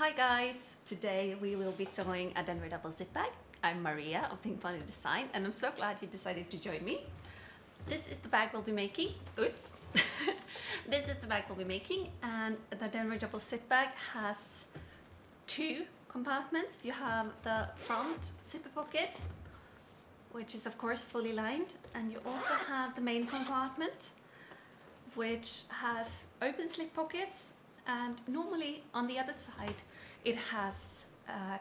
Hi guys! Today we will be sewing a Denver double zip bag. I'm Maria of Think Funny Design and I'm so glad you decided to join me. This is the bag we'll be making. Oops! This is the bag we'll be making, and the Denver double zip bag has two compartments. You have the front zipper pocket, which is of course fully lined, and you also have the main compartment, which has open slip pockets, and normally on the other side it has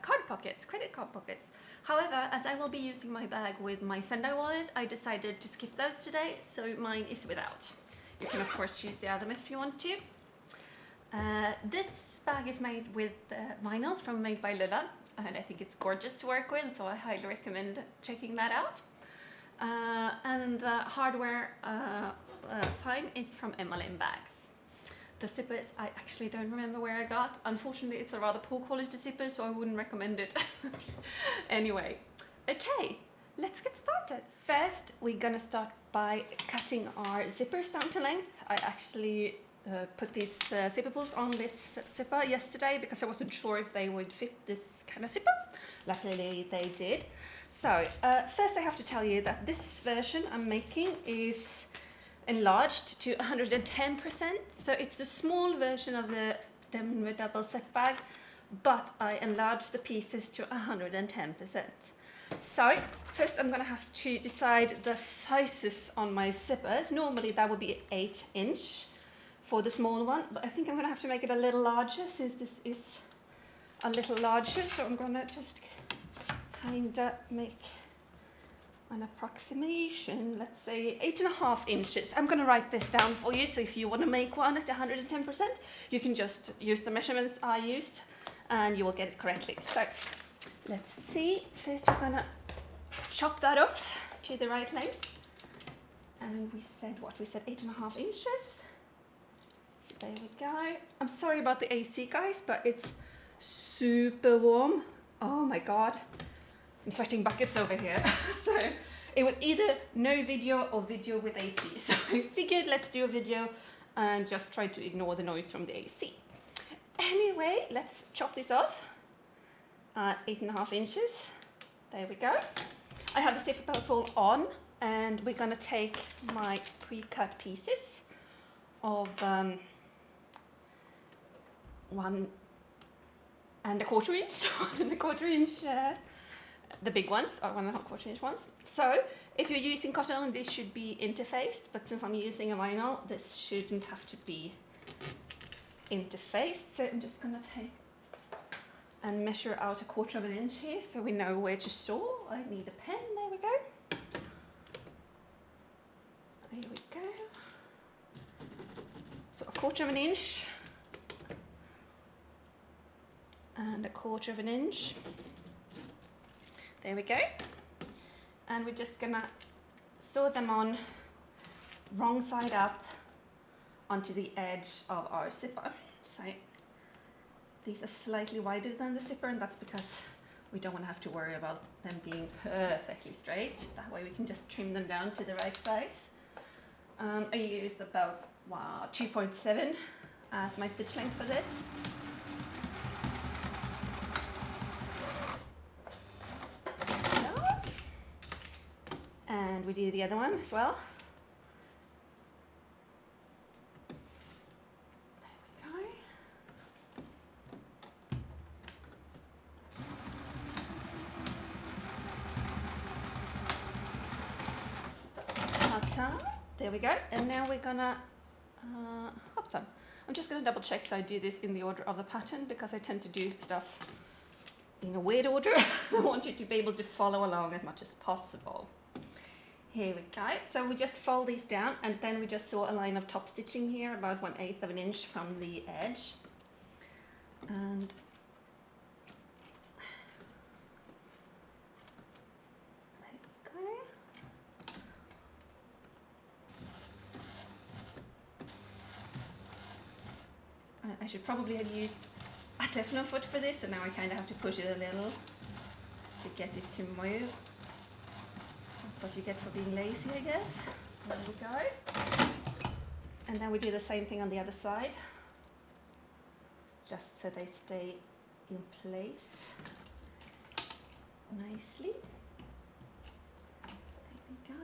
card pockets, credit card pockets. However, as I will be using my bag with my Sendai wallet, I decided to skip those today, so mine is without. You can of course choose the other if you want to. This bag is made with vinyl from Made by Lulla, and I think it's gorgeous to work with, so I highly recommend checking that out. And the hardware sign is from MLM Bags. The zippers, I actually don't remember where I got. Unfortunately, it's a rather poor quality zipper, so I wouldn't recommend it. Anyway, okay, let's get started. First, we're gonna start by cutting our zippers down to length. I actually put these zipper pulls on this zipper yesterday because I wasn't sure if they would fit this kind of zipper. Luckily, they did. So, first I have to tell you that this version I'm making is enlarged to 110%, so it's the small version of the Denver double zip bag, but I enlarged the pieces to 110%. So first I'm gonna have to decide the sizes on my zippers. Normally that would be 8" for the small one, but I think I'm gonna have to make it a little larger since this is a little larger, so I'm gonna just kinda make an approximation, let's say 8.5". I'm going to write this down for you, so if you want to make one at 110%, you can just use the measurements I used and you will get it correctly. So let's see, first we're going to chop that off to the right length, and we said 8.5". So there we go. I'm sorry about the AC guys, but it's super warm. Oh my god, I'm sweating buckets over here. So it was either no video or video with AC. So I figured let's do a video and just try to ignore the noise from the AC. Anyway, let's chop this off at 8.5". There we go. I have the zipper pull on, and we're gonna take my pre-cut pieces of 1 1/4 inch, 1 1/4 inch. The big ones are 1 1/4 inch ones. So if you're using cotton, this should be interfaced, but since I'm using a vinyl, this shouldn't have to be interfaced. So I'm just gonna take and measure out 1/4 inch here so we know where to sew. I need a pen, there we go. There we go. So 1/4 inch and 1/4 inch. There we go. And we're just gonna sew them on wrong side up onto the edge of our zipper. So these are slightly wider than the zipper, and that's because we don't want to have to worry about them being perfectly straight. That way we can just trim them down to the right size. I use about 2.7 as my stitch length for this. And we do the other one as well. There we go. There we go. And now we're gonna hop-ton. I'm just gonna double check so I do this in the order of the pattern, because I tend to do stuff in a weird order. I want you to be able to follow along as much as possible. Here we go. So we just fold these down, and then we just sew a line of top stitching here about 1/8 inch from the edge. And there we go. And I should probably have used a Teflon foot for this, so now I kind of have to push it a little to get it to move. That's what you get for being lazy, I guess. There we go. And then we do the same thing on the other side, just so they stay in place nicely. There we go.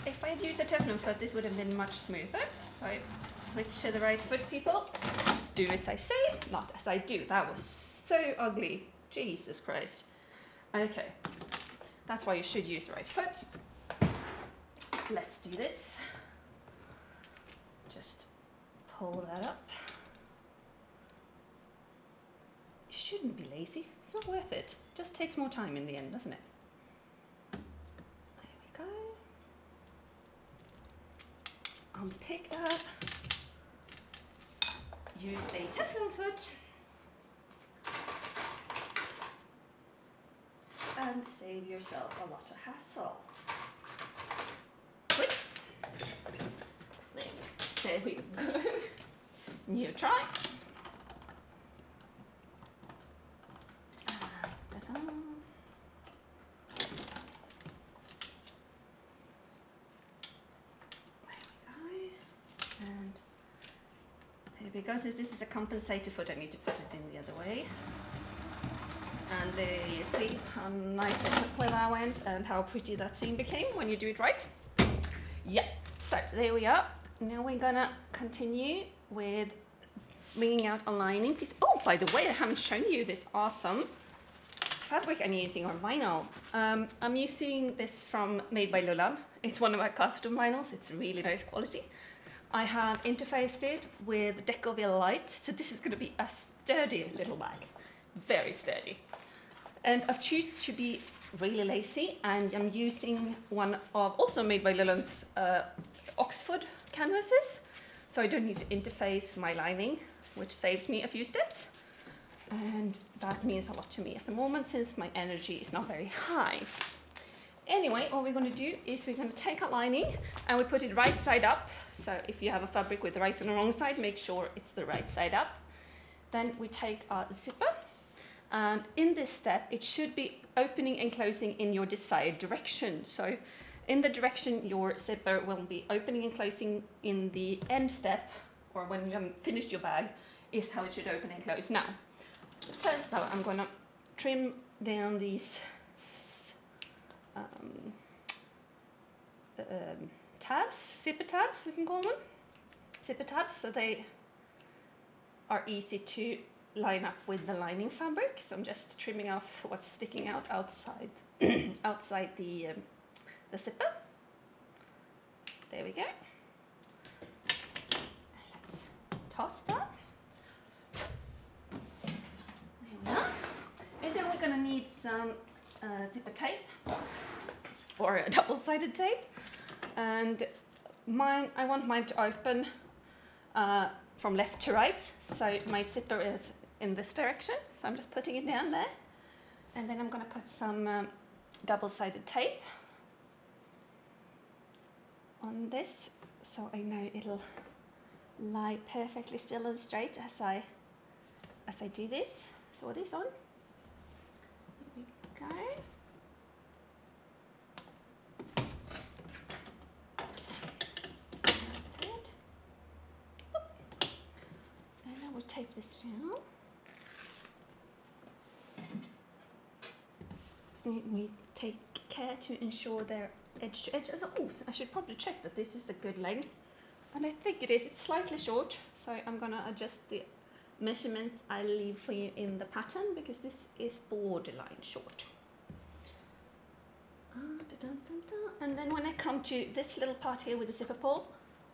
If I'd used a Teflon foot, this would have been much smoother. So switch to the right foot, people. Do as I say, not as I do. That was so ugly. Jesus Christ. Okay, that's why you should use the right foot. Let's do this. Just pull that up. You shouldn't be lazy. It's not worth it. It just takes more time in the end, doesn't it? There we go. Unpick that. Use a Teflon foot. And save yourself a lot of hassle. Whoops. There we go. New try. Ta-da. And there we go. Since this is a compensator foot, I need to put it in the other way. And there you see how nice and quickly that went and how pretty that seam became when you do it right. Yeah, so there we are. Now we're gonna continue with bringing out a lining piece. Oh, by the way, I haven't shown you this awesome fabric I'm using on vinyl. I'm using this from Made by Lulab. It's one of my custom vinyls. It's really nice quality. I have interfaced it with Decoville Light, so this is gonna be a sturdy little bag. Very sturdy. And I've chosen to be really lacy, and I'm using one of also Made by Lulab's Oxford canvases, so I don't need to interface my lining, which saves me a few steps. And that means a lot to me at the moment since my energy is not very high. Anyway, what we're going to do is we're going to take our lining and we put it right side up. So if you have a fabric with the right and the wrong side, make sure it's the right side up. Then we take our zipper. And in this step, it should be opening and closing in your desired direction. So in the direction your zipper will be opening and closing in the end step, or when you haven't finished your bag, is how it should open and close. Now, first though, I'm going to trim down these tabs, zipper tabs, we can call them. Zipper tabs, so they are easy to line up with the lining fabric. So I'm just trimming off what's sticking out outside outside the zipper. There we go. Let's toss that. There we are. And then we're going to need some zipper tape or a double-sided tape. And I want mine to open from left to right. So my zipper is in this direction. So I'm just putting it down there. And then I'm going to put some double-sided tape on this, so I know it'll lie perfectly still and straight as I do this. So this on. Here we go. Oops. Thread. And then we'll tape this down. We take care to ensure they're edge to edge. Oh, I should probably check that this is a good length, and I think it is. It's slightly short, so I'm gonna adjust the measurements I leave for you in the pattern because this is borderline short. And then when I come to this little part here with the zipper pull,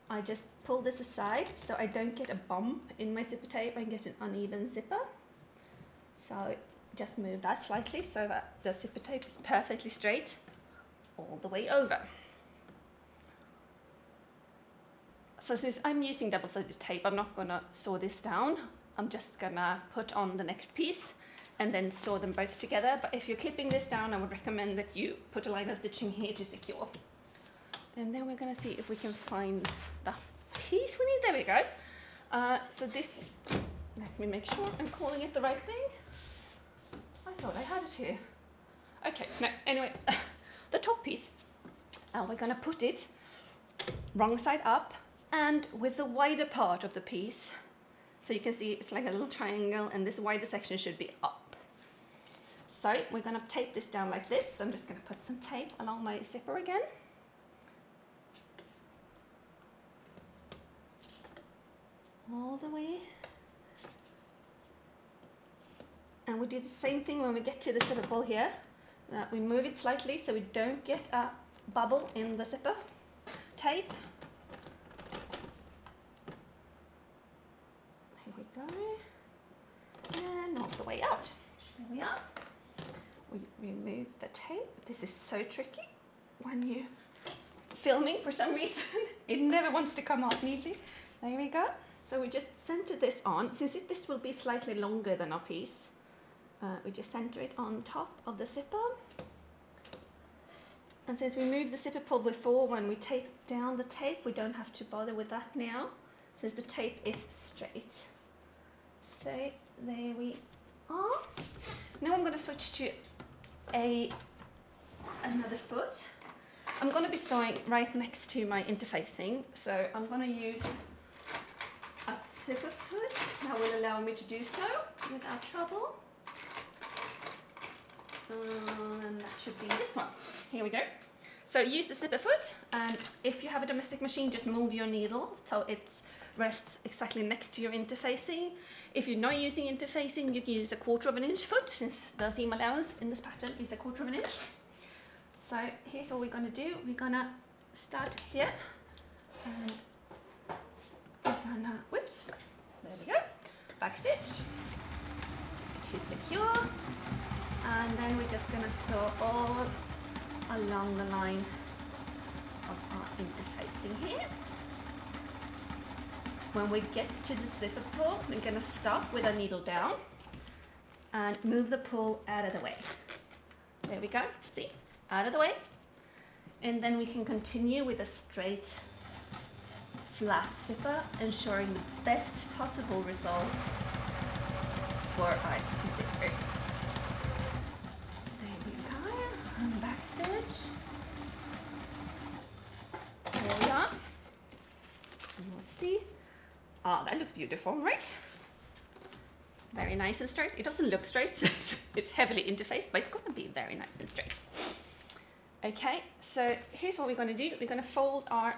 I just pull this aside so I don't get a bump in my zipper tape and get an uneven zipper. So just move that slightly so that the zipper tape is perfectly straight all the way over. So since I'm using double-sided tape, I'm not gonna sew this down. I'm just gonna put on the next piece and then sew them both together. But if you're clipping this down, I would recommend that you put a line of stitching here to secure. And then we're gonna see if we can find the piece we need. There we go. So this, let me make sure I'm calling it the right thing. I thought I had it here. Okay, no, anyway, the top piece, we're gonna put it wrong side up and with the wider part of the piece So you can see it's like a little triangle, and this wider section should be up. So we're going to tape this down like this. So I'm just going to put some tape along my zipper again. All the way. And we do the same thing when we get to the zipper pull here. We move it slightly so we don't get a bubble in the zipper tape. Here we go. And all the way out. There we are. We remove the tape. This is so tricky when you're filming for some reason. It never wants to come off neatly. There we go. So we just center this on. Since this will be slightly longer than our piece, we just center it on top of the zipper. And since we moved the zipper pull before, when we tape down the tape, we don't have to bother with that now, since the tape is straight. So there we are. Now I'm going to switch to another foot. I'm going to be sewing right next to my interfacing, so I'm going to use a zipper foot that will allow me to do so without trouble. And that should be this one. Here we go. So use the zipper foot, and if you have a domestic machine, just move your needle so it rests exactly next to your interfacing. If you're not using interfacing, you can use a 1/4 inch foot, since the seam allowance in this pattern is a 1/4 inch. So here's what we're going to do. We're going to start here, and we're going to, whoops, there we go, back stitch to secure. And then we're just going to sew all along the line of our interfacing here. When we get to the zipper pull, we're going to stop with our needle down and move the pull out of the way. There we go, see, out of the way. And then we can continue with a straight, flat zipper, ensuring the best possible result for our zipper. And back stitch. There we are. And we'll see. Oh, that looks beautiful, right? Very nice and straight. It doesn't look straight, so it's heavily interfaced, but it's going to be very nice and straight. Okay, so here's what we're going to do. We're going to fold our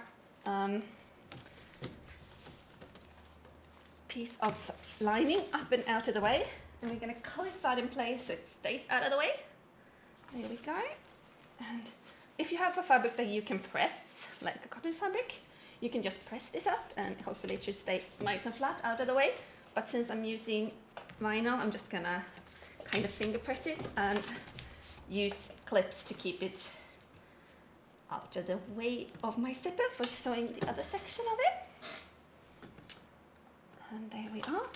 piece of lining up and out of the way, and we're going to clip that in place so it stays out of the way. There we go. And if you have a fabric that you can press, like a cotton fabric, you can just press this up and hopefully it should stay nice and flat out of the way. But since I'm using vinyl, I'm just gonna kind of finger press it and use clips to keep it out of the way of my zipper for sewing the other section of it. And there we are.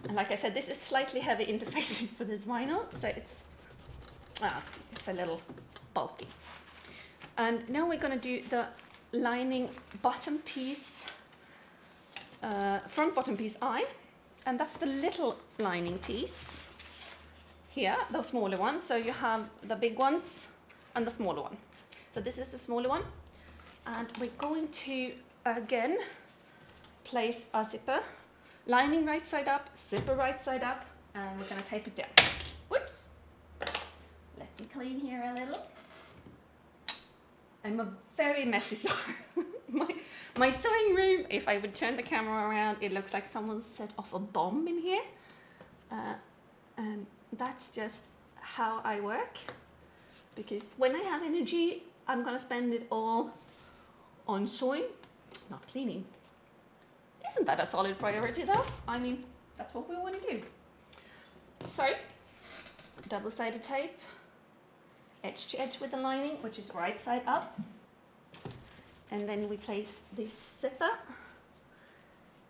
And like I said, this is slightly heavy interfacing for this vinyl, so it's a little bulky. And now we're going to do the lining bottom piece, front bottom piece I, and that's the little lining piece here, the smaller one. So you have the big ones and the smaller one. So this is the smaller one, and we're going to again place our zipper, lining right side up, zipper right side up, and we're going to tape it down. Whoops. Let me clean here a little. I'm a very messy sewer. my sewing room, if I would turn the camera around, it looks like someone set off a bomb in here. And that's just how I work. Because when I have energy, I'm going to spend it all on sewing, not cleaning. Isn't that a solid priority though? I mean, that's what we want to do. So, double-sided tape, edge to edge with the lining, which is right side up. And then we place this zipper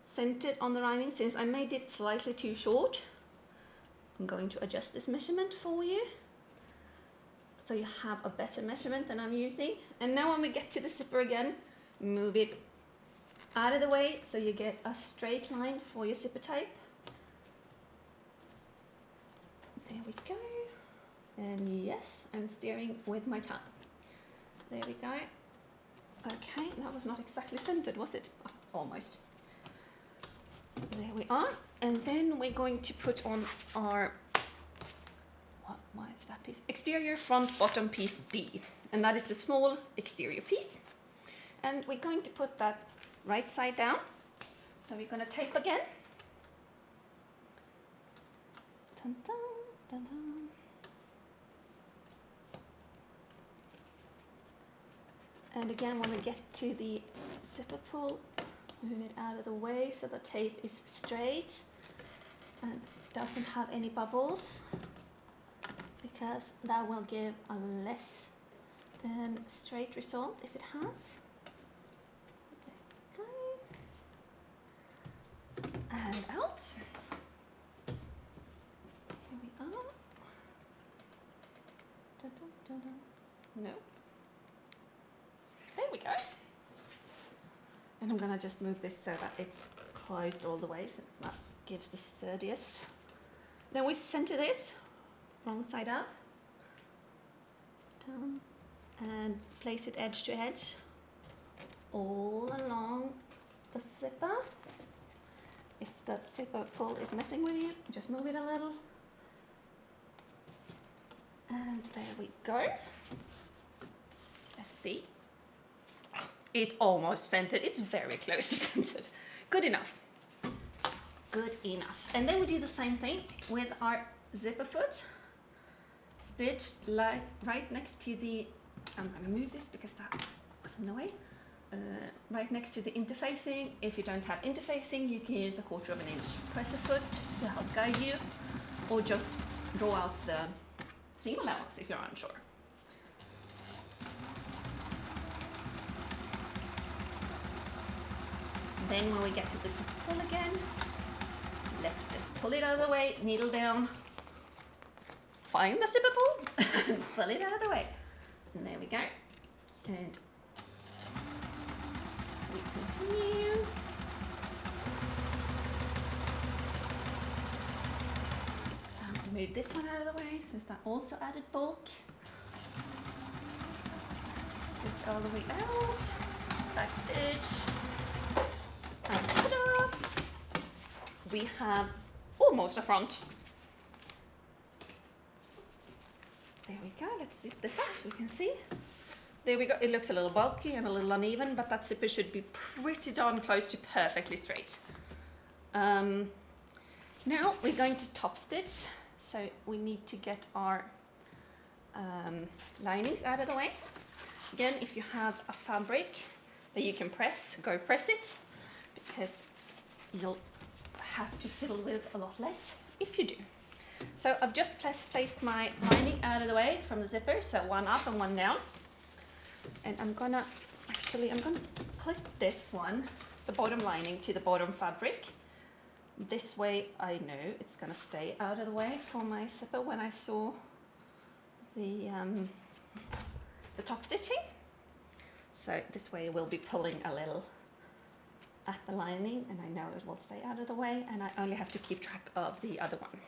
centered on the lining. Since I made it slightly too short, I'm going to adjust this measurement for you, so you have a better measurement than I'm using. And now when we get to the zipper again, move it out of the way so you get a straight line for your zipper tape. There we go. And yes, I'm steering with my tongue. There we go. Okay, that was not exactly centered, was it? Oh, almost. There we are. And then we're going to put on our, what is that piece? Exterior front bottom piece B. And that is the small exterior piece. And we're going to put that right side down. So we're going to tape again. Dun, dun, dun, dun. And again, when we get to the zipper pull, move it out of the way so the tape is straight and doesn't have any bubbles, because that will give a less than straight result if it has. And out. Here we are. Dun, dun, dun, dun. No. There we go. And I'm gonna just move this so that it's closed all the way, so that gives the sturdiest. Then we center this, wrong side up, down, and place it edge to edge, all along the zipper. If the zipper pull is messing with you, just move it a little. And there we go. Let's see. It's almost centered. It's very close to centered. Good enough. Good enough. And then we do the same thing with our zipper foot. Stitch like right next to the, I'm going to move this because that was in the way. Right next to the interfacing. If you don't have interfacing, you can use 1/4 of an inch presser foot to help guide you, or just draw out the seam allowance if you're unsure. Then when we get to the zipper pull again, let's just pull it out of the way, needle down, find the zipper pull, and pull it out of the way. And there we go. And we continue. And move this one out of the way since that also added bulk. Stitch all the way out, back stitch, and ta-da! We have almost a front. There we go, let's zip this up so we can see. There we go, it looks a little bulky and a little uneven, but that zipper should be pretty darn close to perfectly straight. Now we're going to top stitch, so we need to get our linings out of the way. Again, if you have a fabric that you can press, go press it, because you'll have to fiddle with a lot less if you do. So I've just placed my lining out of the way from the zipper, so one up and one down. And I'm gonna clip this one, the bottom lining, to the bottom fabric. This way I know it's gonna stay out of the way for my zipper when I saw the top stitching. So this way we'll be pulling a little at the lining, and I know it will stay out of the way, and I only have to keep track of the other one,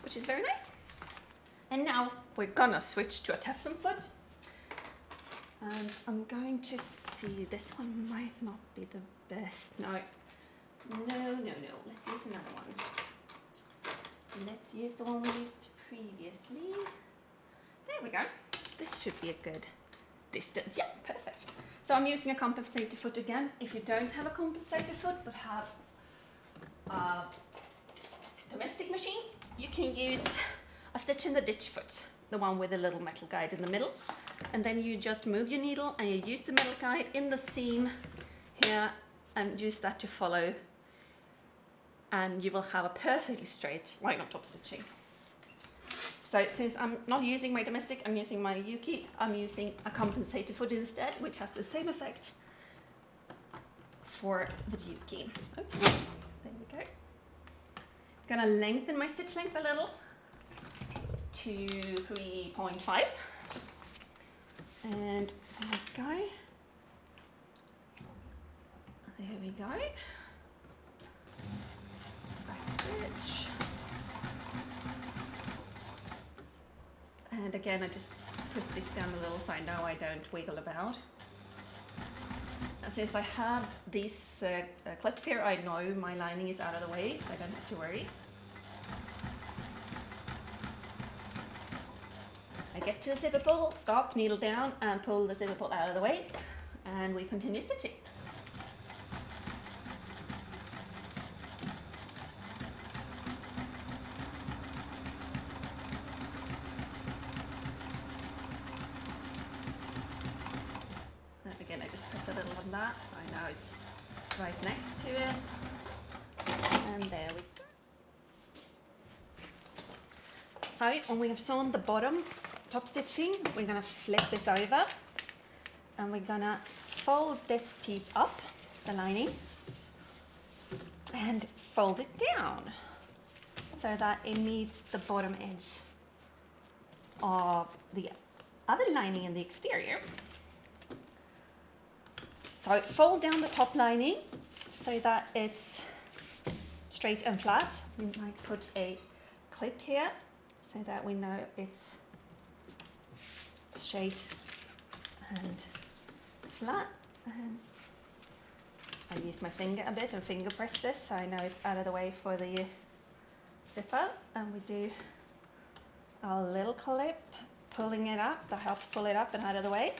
which is very nice. And now we're gonna switch to a Teflon foot. And I'm going to see, this one might not be the best. No, let's use another one. Let's use the one we used previously. There we go. This should be a good distance. Yeah, perfect. So I'm using a compensator foot again. If you don't have a compensator foot but have a domestic machine, you can use a stitch in the ditch foot, the one with a little metal guide in the middle. And then you just move your needle and you use the metal guide in the seam here and use that to follow, and you will have a perfectly straight line of top stitching. So since I'm not using my domestic, I'm using my Yuki, I'm using a compensator foot instead, which has the same effect for the Yuki. Oops, there we go. Gonna lengthen my stitch length a little to 3.5. And there we go. There we go. Back stitch. And again, I just put this down a little so I know I don't wiggle about. As since I have these clips here, I know my lining is out of the way, so I don't have to worry. I get to the zipper pull, stop, needle down, and pull the zipper pull out of the way, and we continue stitching. And again, I just press a little on that, so I know it's right next to it. And there we go. So when we have sewn the bottom top stitching, we're gonna flip this over and we're gonna fold this piece up, the lining, and fold it down so that it meets the bottom edge of the other lining in the exterior. So fold down the top lining so that it's straight and flat. We might put a clip here so that we know it's straight and flat. And I use my finger a bit and finger press this so I know it's out of the way for the zipper. And we do a little clip, pulling it up. That helps pull it up and out of the way.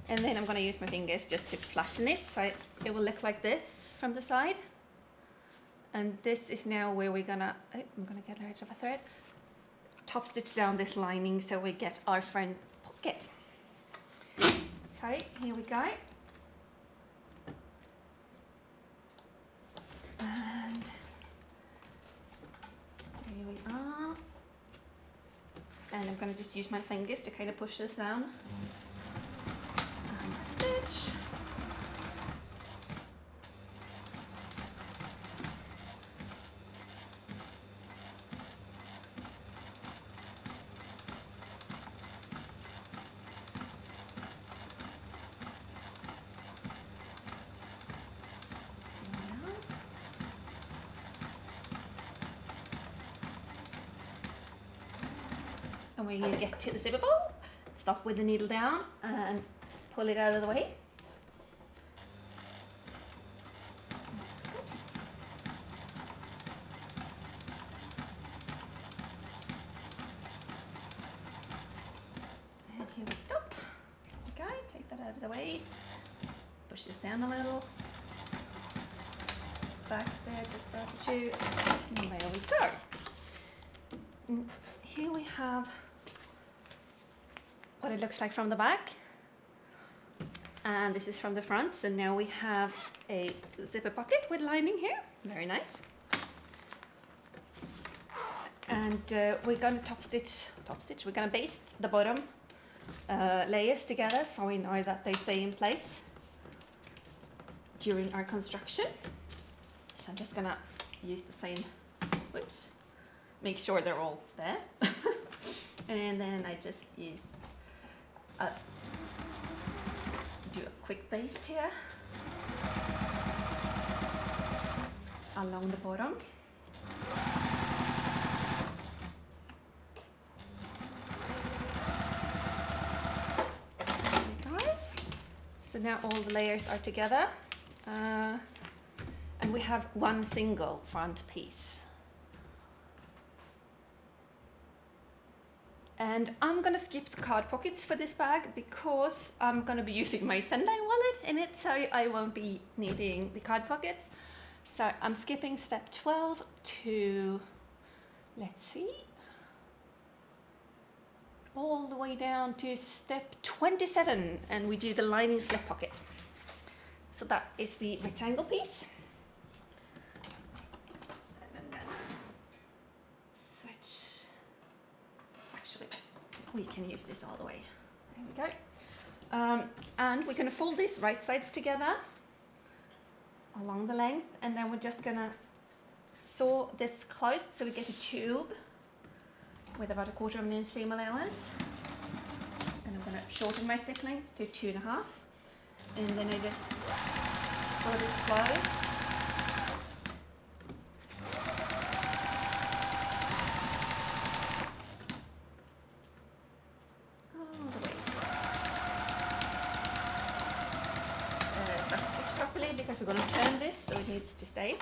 And then I'm going to use my fingers just to flatten it so it will look like this from the side. And this is now where we're gonna, I'm gonna get rid of a thread, top stitch down this lining so we get our front pocket. So here we go. And here we are. And I'm gonna just use my fingers to kind of push this down. And stitch. And when you get to the zipper pull, stop with the needle down and pull it out of the way. And here we stop. Okay, take that out of the way. Push this down a little. Back there, just after two. And there we go. And here we have what it looks like from the back, and this is from the front. So now we have a zipper pocket with lining here, very nice. And we're going to top stitch, we're going to baste the bottom layers together so we know that they stay in place during our construction. So I'm just going to use the same, whoops, make sure they're all there. And then I just use do a quick baste here along the bottom. There we go. So now all the layers are together, and we have one single front piece. And I'm gonna skip the card pockets for this bag because I'm gonna be using my Sendai wallet in it, so I won't be needing the card pockets. So I'm skipping step 12 to, let's see, all the way down to step 27, and we do the lining slip pocket. So that is the rectangle piece. We can use this all the way. There we go. And we're going to fold these right sides together along the length, and then we're just going to sew this closed so we get a tube with about 1/4 of an inch seam allowance. And I'm going to shorten my stick length to 2.5, and then I just sew this closed. needs to stay.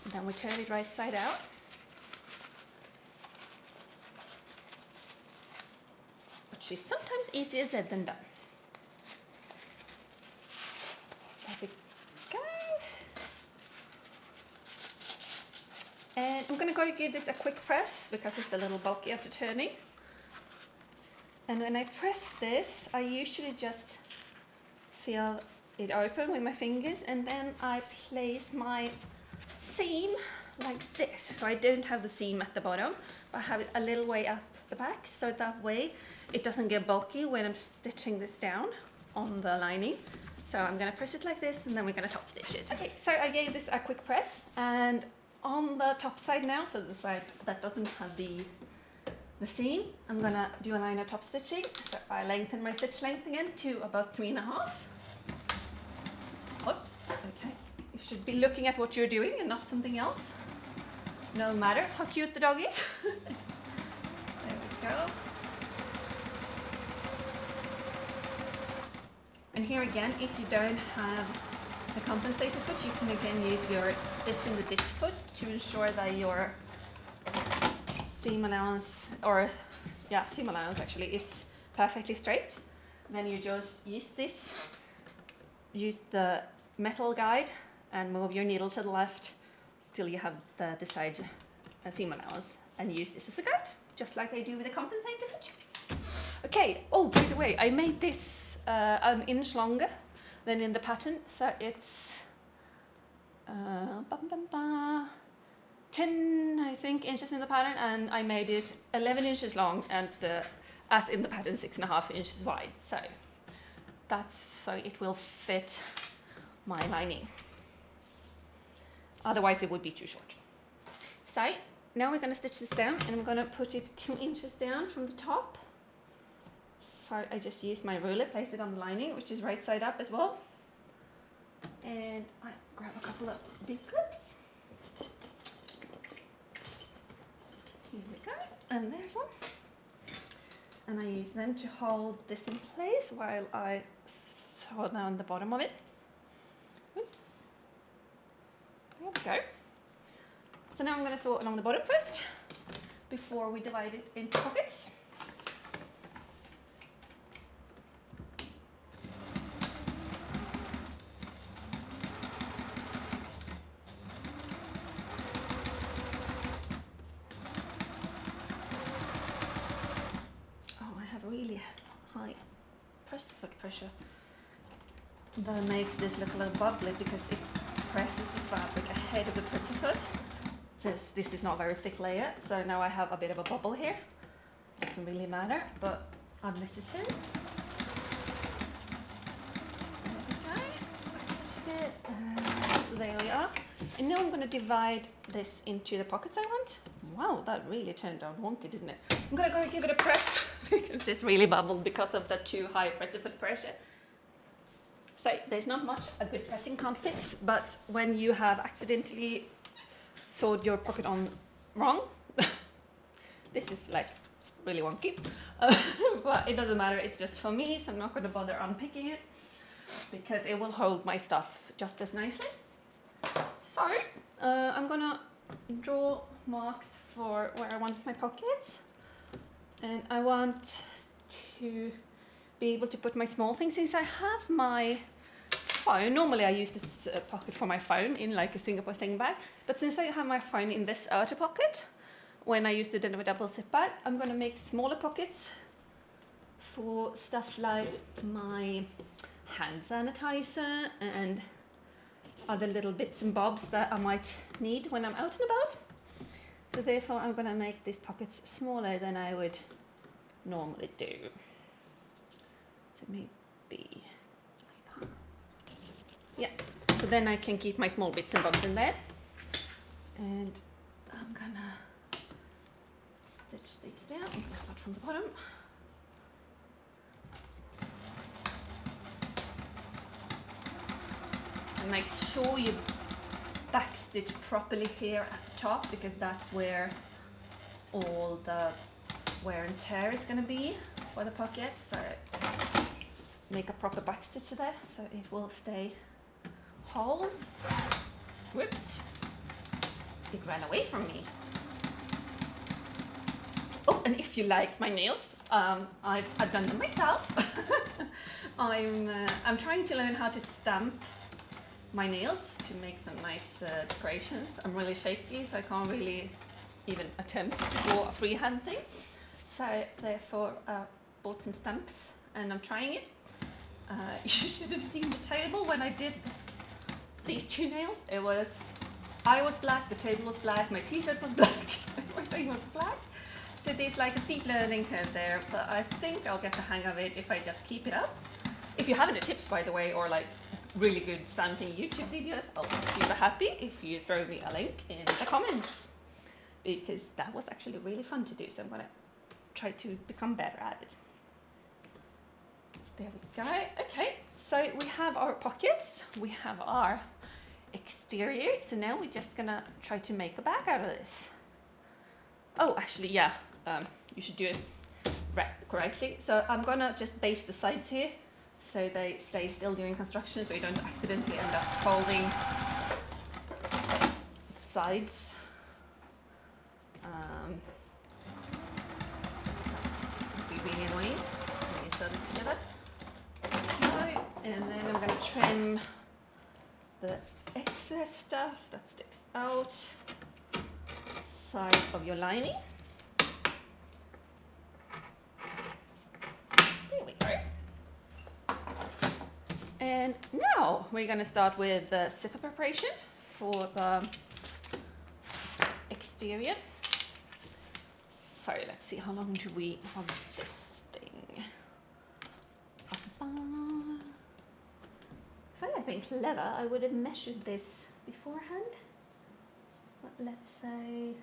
And then we turn it right side out. Which is sometimes easier said than done. There we go. And I'm going to give this a quick press because it's a little bulky after turning. And when I press this, I usually just feel it open with my fingers, and then I place my seam like this. So I don't have the seam at the bottom, but I have it a little way up the back, so that way it doesn't get bulky when I'm stitching this down on the lining. So I'm gonna press it like this, and then we're gonna top stitch it. Okay, so I gave this a quick press, and on the top side now, so the side that doesn't have the seam, I'm gonna do a line of top stitching. So I lengthen my stitch length again to about 3.5. Oops, okay. You should be looking at what you're doing and not something else. No matter how cute the dog is. There we go. And here again, if you don't have a compensator foot, you can again use your stitch in the ditch foot to ensure that your seam allowance, seam allowance actually is perfectly straight. And then you just use the metal guide and move your needle to the left till you have the desired seam allowance, and use this as a guide, just like I do with a compensator foot. Okay, oh, by the way, I made this an inch longer than in the pattern, so it's 10, I think, inches in the pattern, and I made it 11 inches long, and as in the pattern, 6.5 inches wide. So that's so it will fit my lining. Otherwise, it would be too short. So now we're going to stitch this down, and I'm going to put it 2 inches down from the top. So I just use my ruler, place it on the lining, which is right side up as well. And I grab a couple of big clips. Here we go, and there's one. And I use them to hold this in place while I sew down the bottom of it. Oops. There we go. So now I'm going to sew along the bottom first, before we divide it into pockets. Really high foot pressure that makes this look a little bubbly, because it presses the fabric ahead of the pressing foot. Since this is not a very thick layer, so now I have a bit of a bubble here. Doesn't really matter, but unnecessary. There we are. And now I'm going to divide this into the pockets I want. Wow, that really turned out wonky, didn't it? I'm going to go give it a press because this really bubbled because of the too high pressing foot pressure. So there's not much a good pressing can't fix, but when you have accidentally sewed your pocket on wrong, this is like really wonky, but it doesn't matter, it's just for me, so I'm not going to bother unpicking it because it will hold my stuff just as nicely. So I'm going to draw marks for where I want my pockets, and I want to be able to put my small things in. So I have my phone. Normally I use this pocket for my phone in like a Singapore sling bag, but since I have my phone in this outer pocket, when I use the double zip bag, I'm going to make smaller pockets for stuff like my hand sanitizer and other little bits and bobs that I might need when I'm out and about. So therefore I'm going to make these pockets smaller than I would normally do. So maybe like that. Yeah, so then I can keep my small bits and bobs in there. And I'm gonna stitch these down. I'm gonna start from the bottom. And make sure you backstitch properly here at the top, because that's where all the wear and tear is going to be for the pocket. So make a proper backstitch there so it will stay hole. Whoops, it ran away from me. Oh, and if you like my nails, I've done them myself. I'm trying to learn how to stamp my nails to make some nice decorations. I'm really shaky, so I can't really even attempt to draw a freehand thing. So therefore bought some stamps and I'm trying it. You should have seen the table when I did these two nails. I was black, the table was black, my t-shirt was black, everything was black. So there's like a steep learning curve there, but I think I'll get the hang of it if I just keep it up. If you have any tips, by the way, or like really good stamping YouTube videos, I'll be super happy if you throw me a link in the comments, because that was actually really fun to do. So I'm gonna try to become better at it. There we go. Okay, so we have our pockets, we have our exterior. So now we're just gonna try to make a bag out of this. Oh, actually, yeah, you should do it correctly. So I'm gonna just base the sides here so they stay still during construction, so you don't accidentally end up folding the sides. That's be really annoying when you sew this together. Okay, and then I'm gonna trim the excess stuff that sticks out side of your lining. There we go. And now we're going to start with the zipper preparation for the exterior. So let's see, how long do we have this thing? If I had been clever, I would have measured this beforehand. But let's say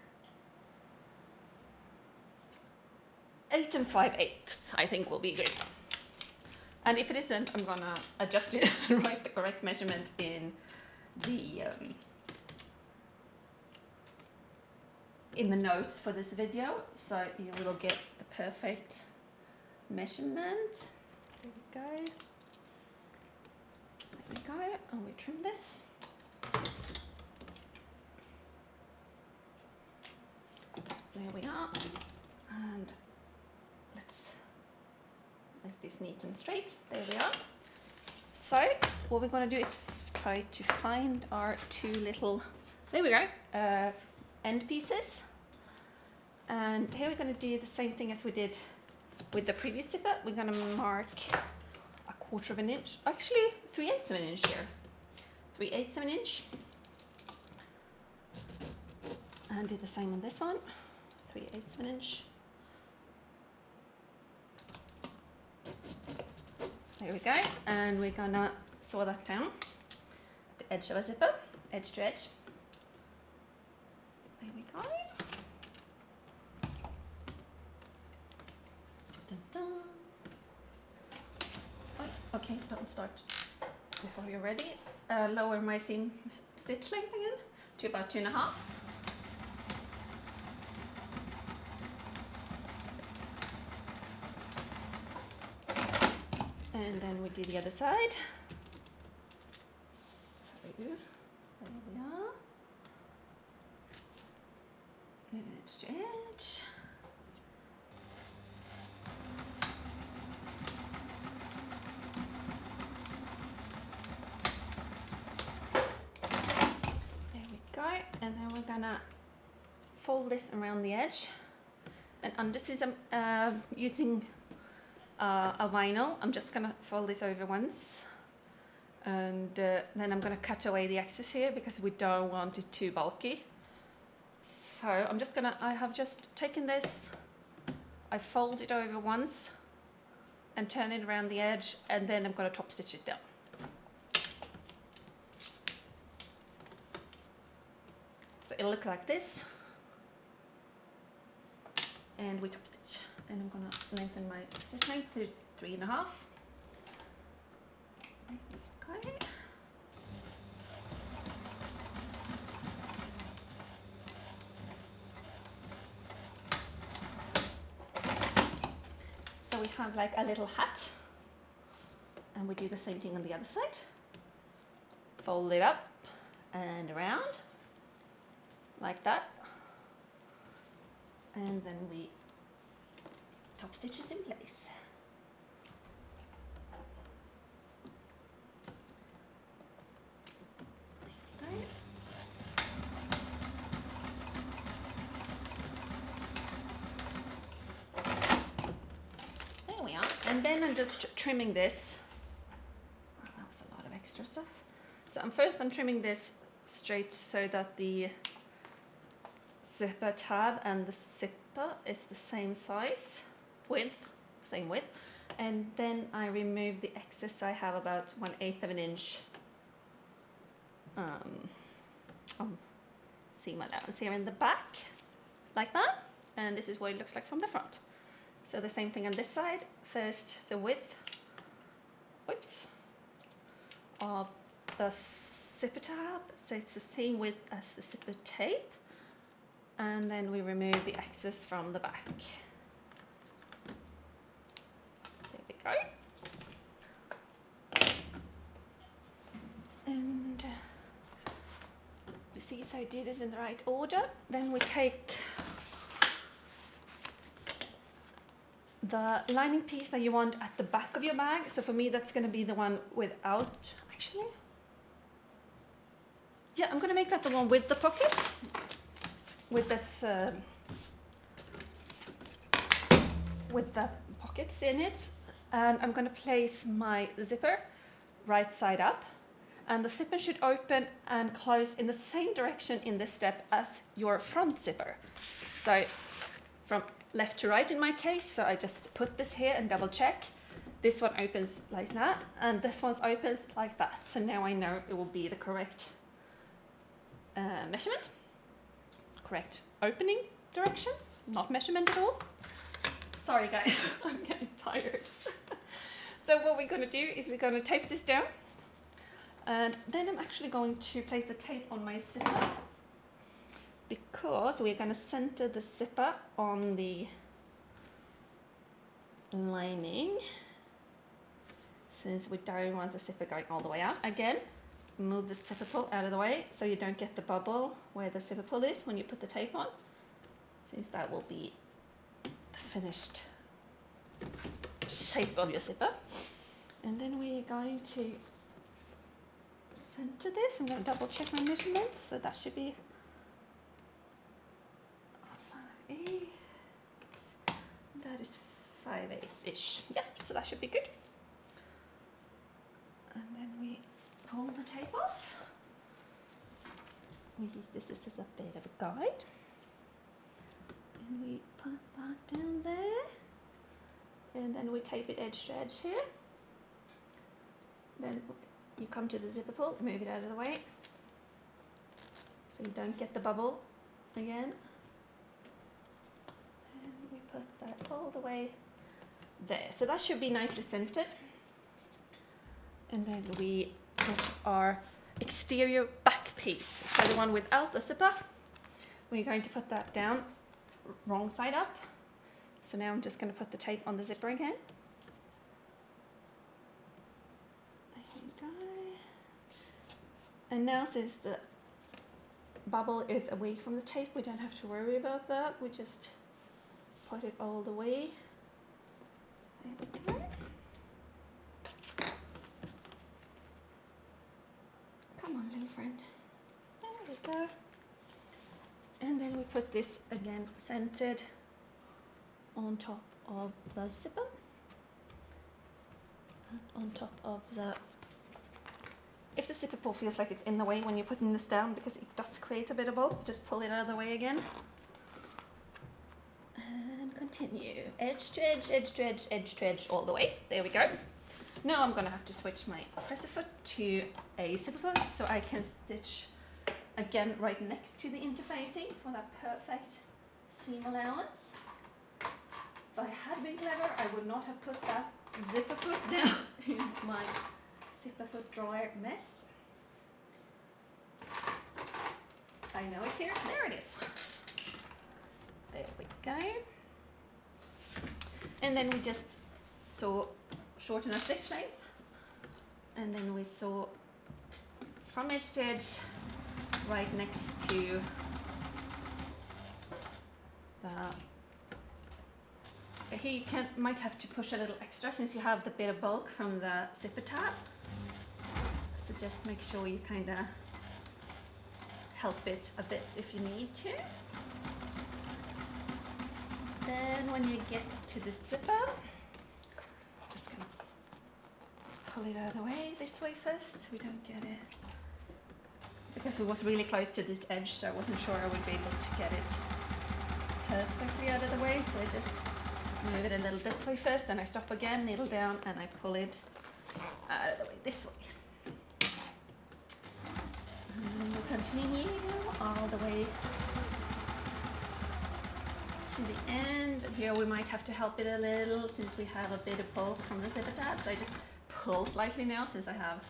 8 5/8, I think will be good. And if it isn't, I'm gonna adjust it and write the correct measurement in the notes for this video, so you will get the perfect measurement. There we go. There we go. And we trim this. There we are. And let's make this neat and straight. There we are. So what we're going to do is try to find our two little, there we go, end pieces. And here we're going to do the same thing as we did with the previous zipper. We're going to mark 1/4 of an inch, actually 3/8 of an inch here. 3/8 of an inch. And do the same on this one. 3/8 of an inch. There we go, and we're gonna saw that down the edge of a zipper, edge to edge. There we go. Dun, dun. Oh, okay, don't start before you're ready. Lower my seam stitch length again to about 2.5. And then we do the other side. So, there we are. Edge to edge. There we go. And then we're gonna fold this around the edge. And this is using a vinyl. I'm just gonna fold this over once, and then I'm gonna cut away the excess here because we don't want it too bulky. So I have just taken this, I fold it over once and turn it around the edge, and then I'm gonna top stitch it down. So it'll look like this, and we top stitch. And I'm gonna lengthen my stitch length to 3.5. Okay. So we have like a little hat, and we do the same thing on the other side. fold it up and around like that, and then we top stitch it in place. There we are. And then I'm just trimming this. Oh, that was a lot of extra stuff. So I'm trimming this straight so that the zipper tab and the zipper is the same size, same width. And then I remove the excess. I have about 1/8 of an inch seam allowance here in the back, like that. And this is what it looks like from the front. So the same thing on this side. First the width, of the zipper tab, so it's the same width as the zipper tape. And then we remove the excess from the back. There we go. And you see, so I do this in the right order. Then we take the lining piece that you want at the back of your bag. So for me, that's going to be the one without, actually. Yeah, I'm going to make that the one with the pocket, with this, with the pockets in it. And I'm going to place my zipper right side up. And the zipper should open and close in the same direction in this step as your front zipper. So from left to right in my case, so I just put this here and double check. This one opens like that, and this one opens like that. So now I know it will be the correct measurement, correct opening direction, not measurement at all. Sorry guys, I'm getting tired. So what we're going to do is we're going to tape this down, and then I'm actually going to place a tape on my zipper, because we're going to center the zipper on the lining, since we don't want the zipper going all the way out. Again, move the zipper pull out of the way so you don't get the bubble where the zipper pull is when you put the tape on, since that will be the finished shape of your zipper. And then we're going to center this. I'm going to double check my measurements, so that should be 5/8. That is 5/8-ish. Yes, so that should be good. And then we pull the tape off. We use this as a bit of a guide. And we put that down there. And then we tape it edge to edge here. Then you come to the zipper pull, move it out of the way, so you don't get the bubble again. And we put that all the way there. So that should be nicely centered. And then we put our exterior back piece, so the one without the zipper. We're going to put that down, wrong side up. So now I'm just going to put the tape on the zipper again. There you go. And now, since the bubble is away from the tape, we don't have to worry about that. We just put it all the way. There we go. Come on, little friend. There we go. And then we put this again centered on top of the zipper, and on top of the, if the zipper pull feels like it's in the way when you're putting this down, because it does create a bit of bulk, just pull it out of the way again. And continue, edge to edge, edge to edge, edge to edge, all the way. There we go. Now I'm gonna have to switch my presser foot to a zipper foot, so I can stitch again right next to the interfacing for that perfect seam allowance. If I had been clever, I would not have put that zipper foot down in my zipper foot dryer mess. I know it's here. There it is. There we go. And then we just shorten our stitch length. And then we sew from edge to edge, right next to the, here you might have to push a little extra since you have the bit of bulk from the zipper tab. So just make sure you kind of help it a bit if you need to. Then when you get to the zipper, just gonna pull it out of the way this way first so we don't get it, because it was really close to this edge, so I wasn't sure I would be able to get it perfectly out of the way, so I just move it a little this way first, and I stop again, needle down, and I pull it out of the way this way. And we'll continue all the way to the end. Here we might have to help it a little since we have a bit of bulk from the zipper tab, so I just pull slightly now since I have.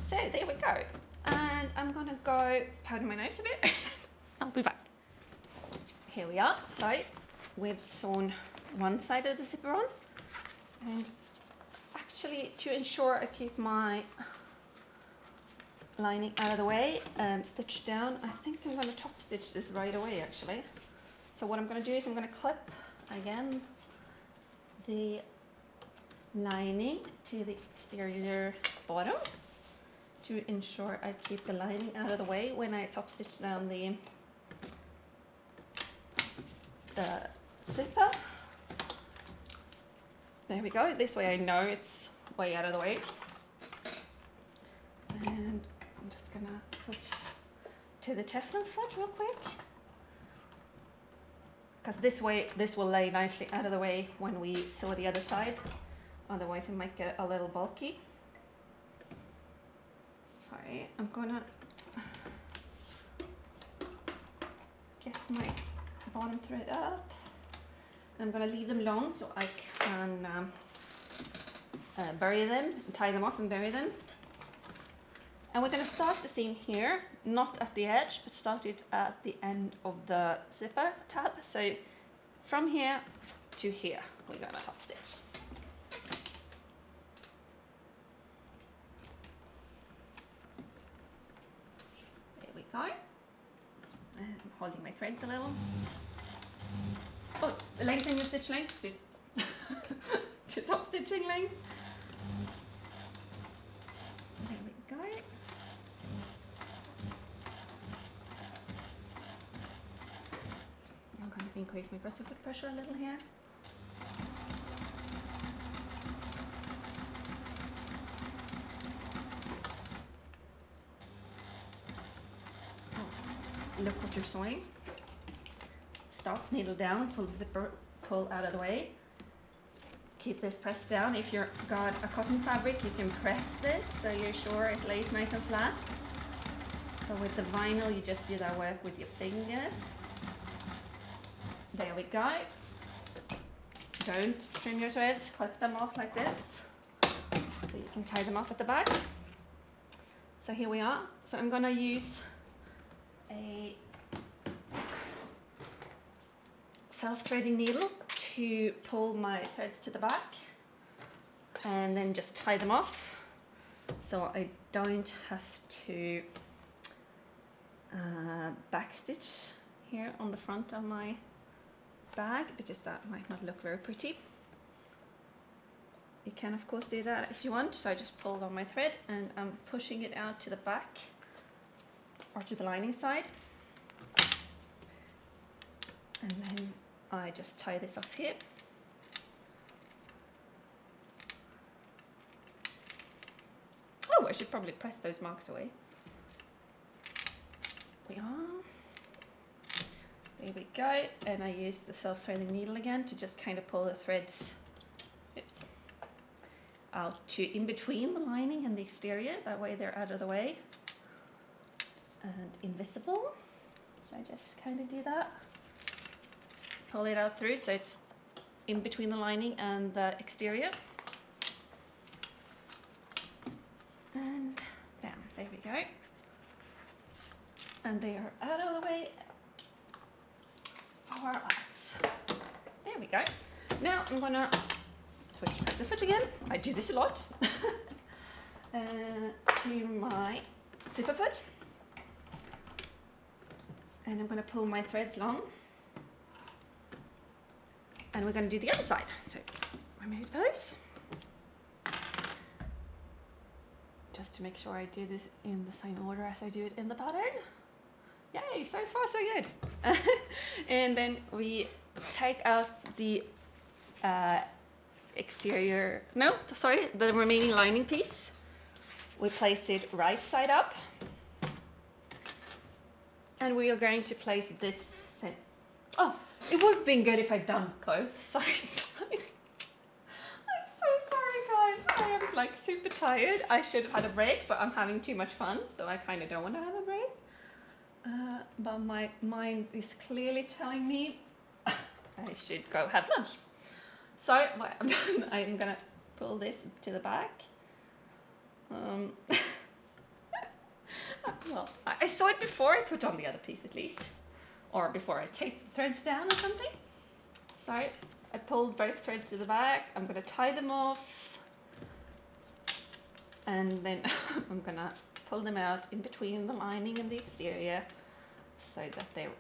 So there we go. And I'm gonna go, pardon my nose a bit, I'll be back. Here we are. So we've sewn one side of the zipper on, and actually to ensure I keep my lining out of the way and stitch down, I think I'm going to top stitch this right away actually. So what I'm going to do is I'm going to clip again the lining to the exterior bottom to ensure I keep the lining out of the way when I top stitch down the zipper. There we go, this way I know it's way out of the way. And I'm just gonna switch to the Teflon foot real quick, because this way this will lay nicely out of the way when we sew the other side, otherwise it might get a little bulky. Sorry, I'm gonna get my bottom thread up, and I'm gonna leave them long so I can bury them, tie them off and bury them. And we're going to start the seam here, not at the edge, but start it at the end of the zipper tab. So from here to here, we're going to top stitch. There we go. And I'm holding my threads a little. Oh, lengthen your stitch length to top stitching length. There we go. I'm going to increase my press foot pressure a little here. Oh, look what you're sewing. Stop, needle down, pull the zipper, pull out of the way. Keep this pressed down. If you've got a cotton fabric, you can press this so you're sure it lays nice and flat. But with the vinyl, you just do that work with your fingers. There we go. Don't trim your threads, clip them off like this so you can tie them off at the back. So here we are. So I'm going to use a self-threading needle to pull my threads to the back and then just tie them off so I don't have to backstitch here on the front of my bag, because that might not look very pretty. You can of course do that if you want. So I just pulled on my thread and I'm pushing it out to the back or to the lining side, and then I just tie this off here. Oh, I should probably press those marks away. We are. There we go. And I use the self-threading needle again to just kind of pull the threads, oops, out to in between the lining and the exterior. That way they're out of the way and invisible. So I just kind of do that. Pull it out through so it's in between the lining and the exterior. And bam, there we go. And they are out of the way for us. There we go. Now I'm gonna switch to presser foot again. I do this a lot. To my zipper foot. And I'm gonna pull my threads long. And we're gonna do the other side. So remove those. Just to make sure I do this in the same order as I do it in the pattern. Yay, so far so good. And then we take out the the remaining lining piece. We place it right side up. And we are going to place this oh, it would have been good if I'd done both sides. I'm so sorry guys, I am like super tired. I should have had a break, but I'm having too much fun, so I kind of don't want to have a break. But my mind is clearly telling me I should go have lunch. So what I've done, I'm gonna pull this to the back. Well, I saw it before I put on the other piece at least, or before I taped the threads down or something. So I pulled both threads to the back. I'm gonna tie them off, and then I'm gonna pull them out in between the lining and the exterior so that they're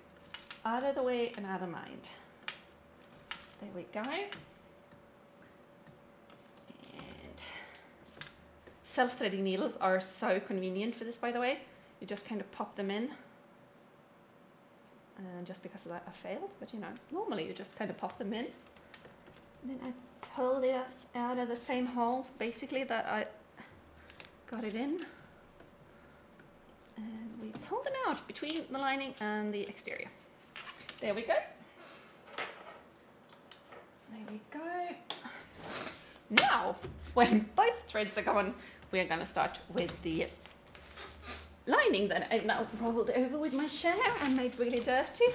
out of the way and out of mind. There we go. And self-threading needles are so convenient for this, by the way. You just kind of pop them in. And just because of that I failed, but you know, normally you just kind of pop them in. And then I pull this out of the same hole, basically, that I got it in. And we pull them out between the lining and the exterior. There we go. There we go. Now, when both threads are gone, we are going to start with the lining that I've now rolled over with my share and made really dirty.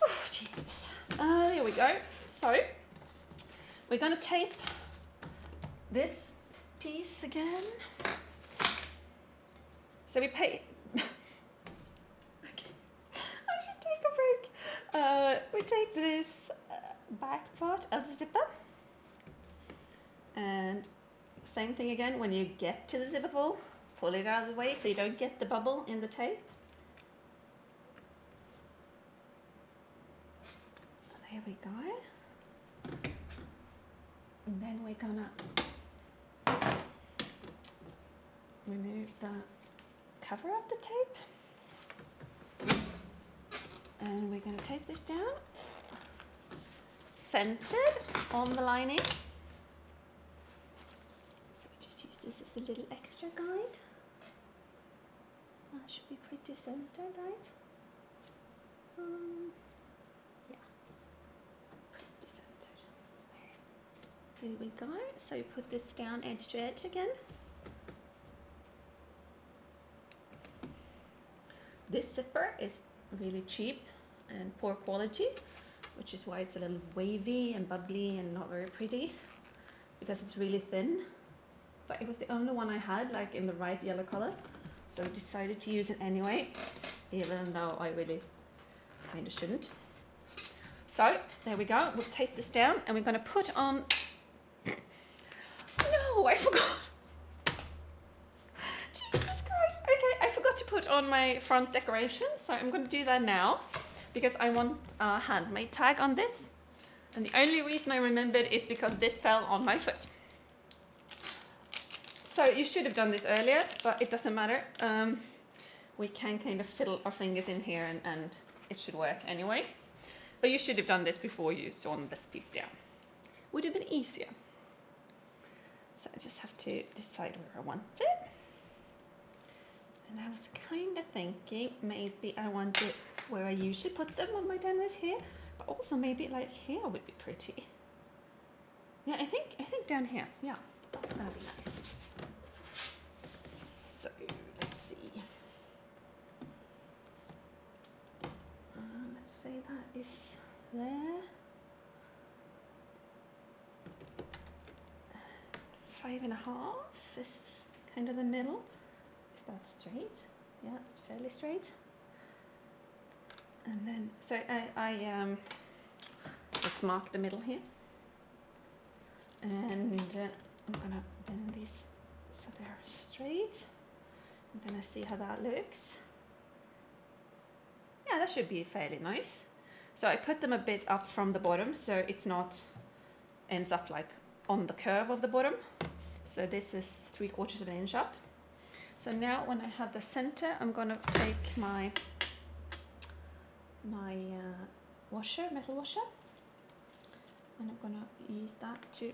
Oh, Jesus. There we go. So, we're going to tape this piece again. So we pay. Okay, I should take a break. We take this back part of the zipper, and same thing again. When you get to the zipper pull, pull it out of the way so you don't get the bubble in the tape. There we go. And then we're gonna remove the cover of the tape, and we're going to tape this down, centered on the lining. So we just use this as a little extra guide. That should be pretty centered, right? Yeah, pretty centered. There we go. So we put this down edge to edge again. This zipper is really cheap and poor quality, which is why it's a little wavy and bubbly and not very pretty, because it's really thin. But it was the only one I had, like in the right yellow color, so I decided to use it anyway, even though I really kind of shouldn't. So there we go. We'll tape this down, and we're going to put on. No, I forgot. To put on my front decoration, so I'm going to do that now because I want a handmade tag on this, and the only reason I remembered is because this fell on my foot. So you should have done this earlier, but it doesn't matter. We can kind of fiddle our fingers in here and it should work anyway, but you should have done this before you sewn this piece down. Would have been easier. So I just have to decide where I want it. And I was kind of thinking maybe I want it where I usually put them on my denims here, but also maybe like here would be pretty. Yeah, I think down here. Yeah, that's gonna be nice. So let's see. Let's say that is there. 5.5 is kind of the middle. Is that straight? Yeah, it's fairly straight. And then, so I let's mark the middle here. And I'm gonna bend these so they're straight. I'm gonna see how that looks. Yeah, that should be fairly nice. So I put them a bit up from the bottom so it's not ends up like on the curve of the bottom. So this is 3/4 of an inch up. So now when I have the center, I'm gonna take my washer, metal washer, and I'm gonna use that to,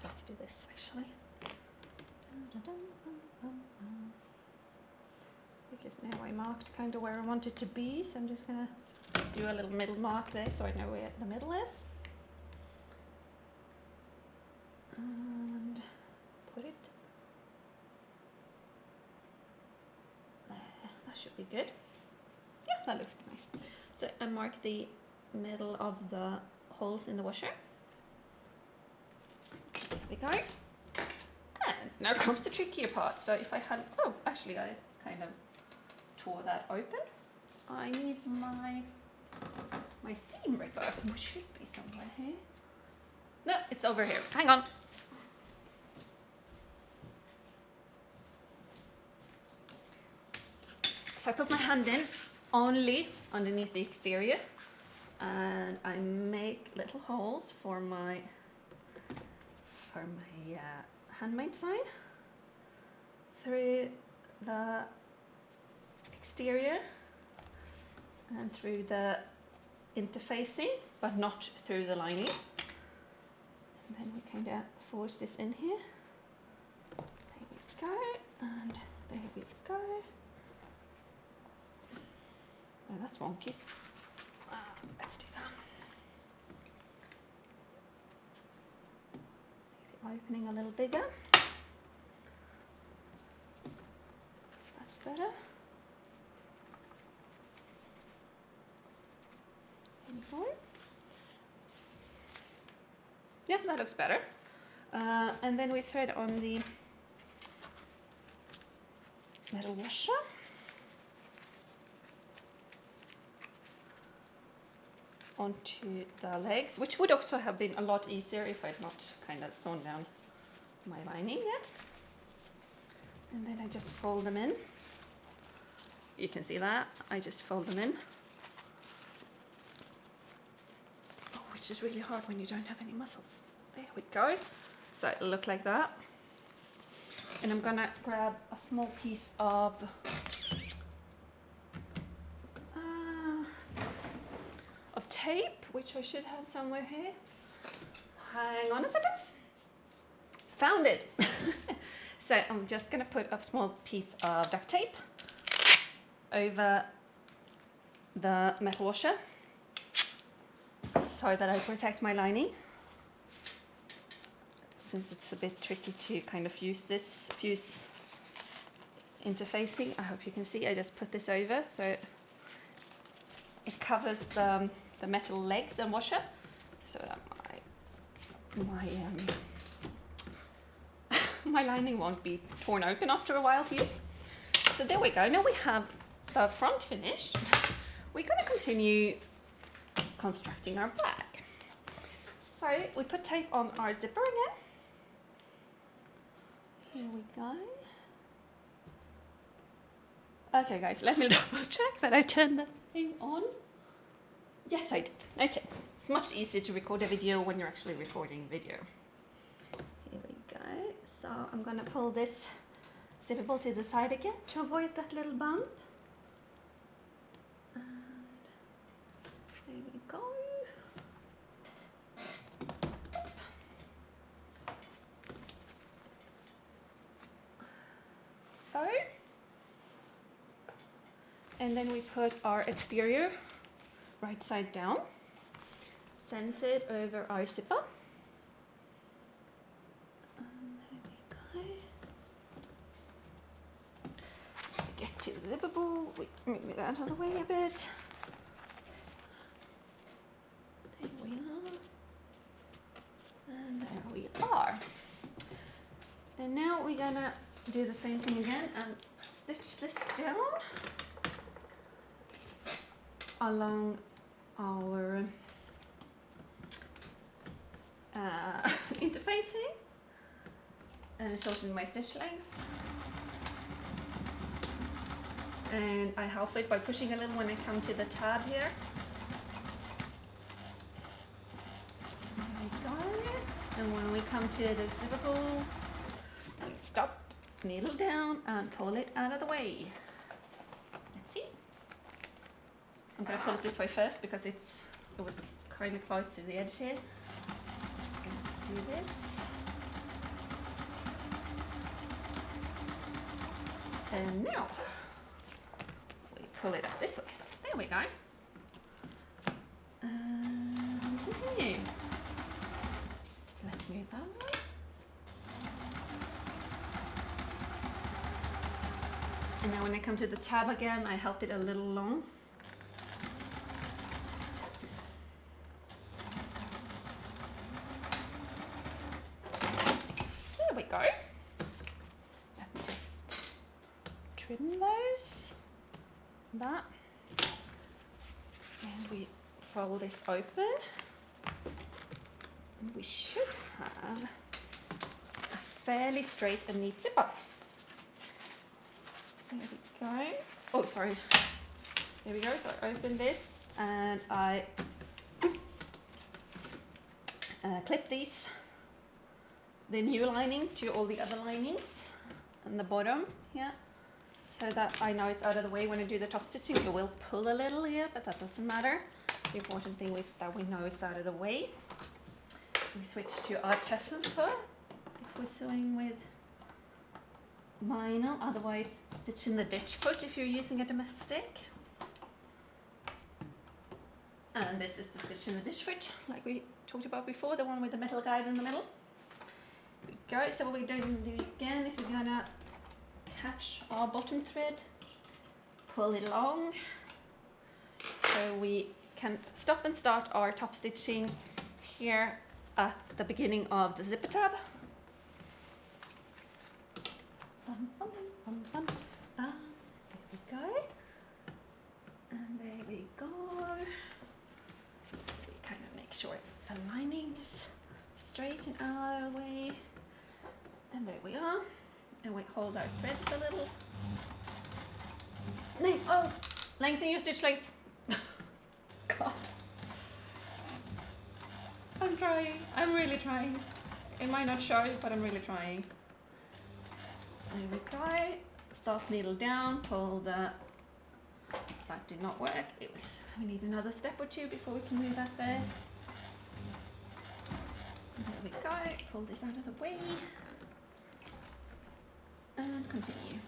let's do this actually. Because now I marked kind of where I want it to be, so I'm just gonna do a little middle mark there so I know where the middle is. And put it there, that should be good. Yeah, that looks nice. So I mark the middle of the holes in the washer. There we go. And now comes the trickier part. So if I had, oh, actually I kind of tore that open. I need my seam ripper, which should be somewhere here. No, it's over here. Hang on. So I put my hand in only underneath the exterior, and I make little holes for my handmade sign through the exterior and through the interfacing, but not through the lining. And then we kind of force this in here. There we go, and there we go. Oh, that's wonky. Let's do that. Make the opening a little bigger. That's better. There we go. Yeah, that looks better. And then we thread on the metal washer. Onto the legs, which would also have been a lot easier if I'd not kind of sewn down my lining yet. And then I just fold them in. You can see that. I just fold them in. Oh, which is really hard when you don't have any muscles. There we go. So it'll look like that. And I'm gonna grab a small piece of tape, which I should have somewhere here. Hang on a second. Found it. So I'm just going to put a small piece of duct tape over the metal washer so that I protect my lining. Since it's a bit tricky to kind of fuse interfacing, I hope you can see, I just put this over so it covers the metal legs and washer, so that my lining won't be torn open after a while to use. So there we go. Now we have the front finished. We're going to continue constructing our back. So we put tape on our zipper again. Here we go. Okay guys, let me double check that I turned the thing on. Yes, I did. Okay, it's much easier to record a video when you're actually recording video. Here we go. So I'm gonna pull this zippable to the side again to avoid that little bump. And there we go. So, and then we put our exterior right side down, centered over our zipper. There we go. Get to the zippable, we move it out of the way a bit. There we are. And there we are. And now we're gonna do the same thing again and stitch this down along our interfacing and shorten my stitch length. And I help it by pushing a little when I come to the tab here. There we go. And when we come to the zipper pull, we stop, needle down, and pull it out of the way. Let's see. I'm going to pull it this way first because it was kind of close to the edge here. I'm just going to do this. And now we pull it up this way. There we go. And continue. So let's move that way. And now when I come to the tab again, I help it a little long. There we go. Let me just trim those. That. And we fold this open. And we should have a fairly straight and neat zipper. There we go. Oh, sorry. There we go. So I open this and I clip the new lining to all the other linings on the bottom here, so that I know it's out of the way when I do the top stitching. It will pull a little here, but that doesn't matter. The important thing is that we know it's out of the way. We switch to our Teflon foot if we're sewing with vinyl, otherwise stitch in the ditch foot if you're using a domestic. And this is the stitch in the ditch foot, like we talked about before, the one with the metal guide in the middle. There we go. So what we're going to do again is we're gonna catch our bottom thread, pull it along, so we can stop and start our top stitching here at the beginning of the zipper tab. Bum, bum, bum, bum, bum. There we go. And there we go. We kind of make sure the lining is straight and out of the way. And there we are. And we hold our threads a little. Lengthen your stitch length. God. I'm trying. I'm really trying. It might not show, but I'm really trying. There we go. Stop needle down, pull the, that did not work. We need another step or two before we can move that there. And there we go, pull this out of the way. And continue.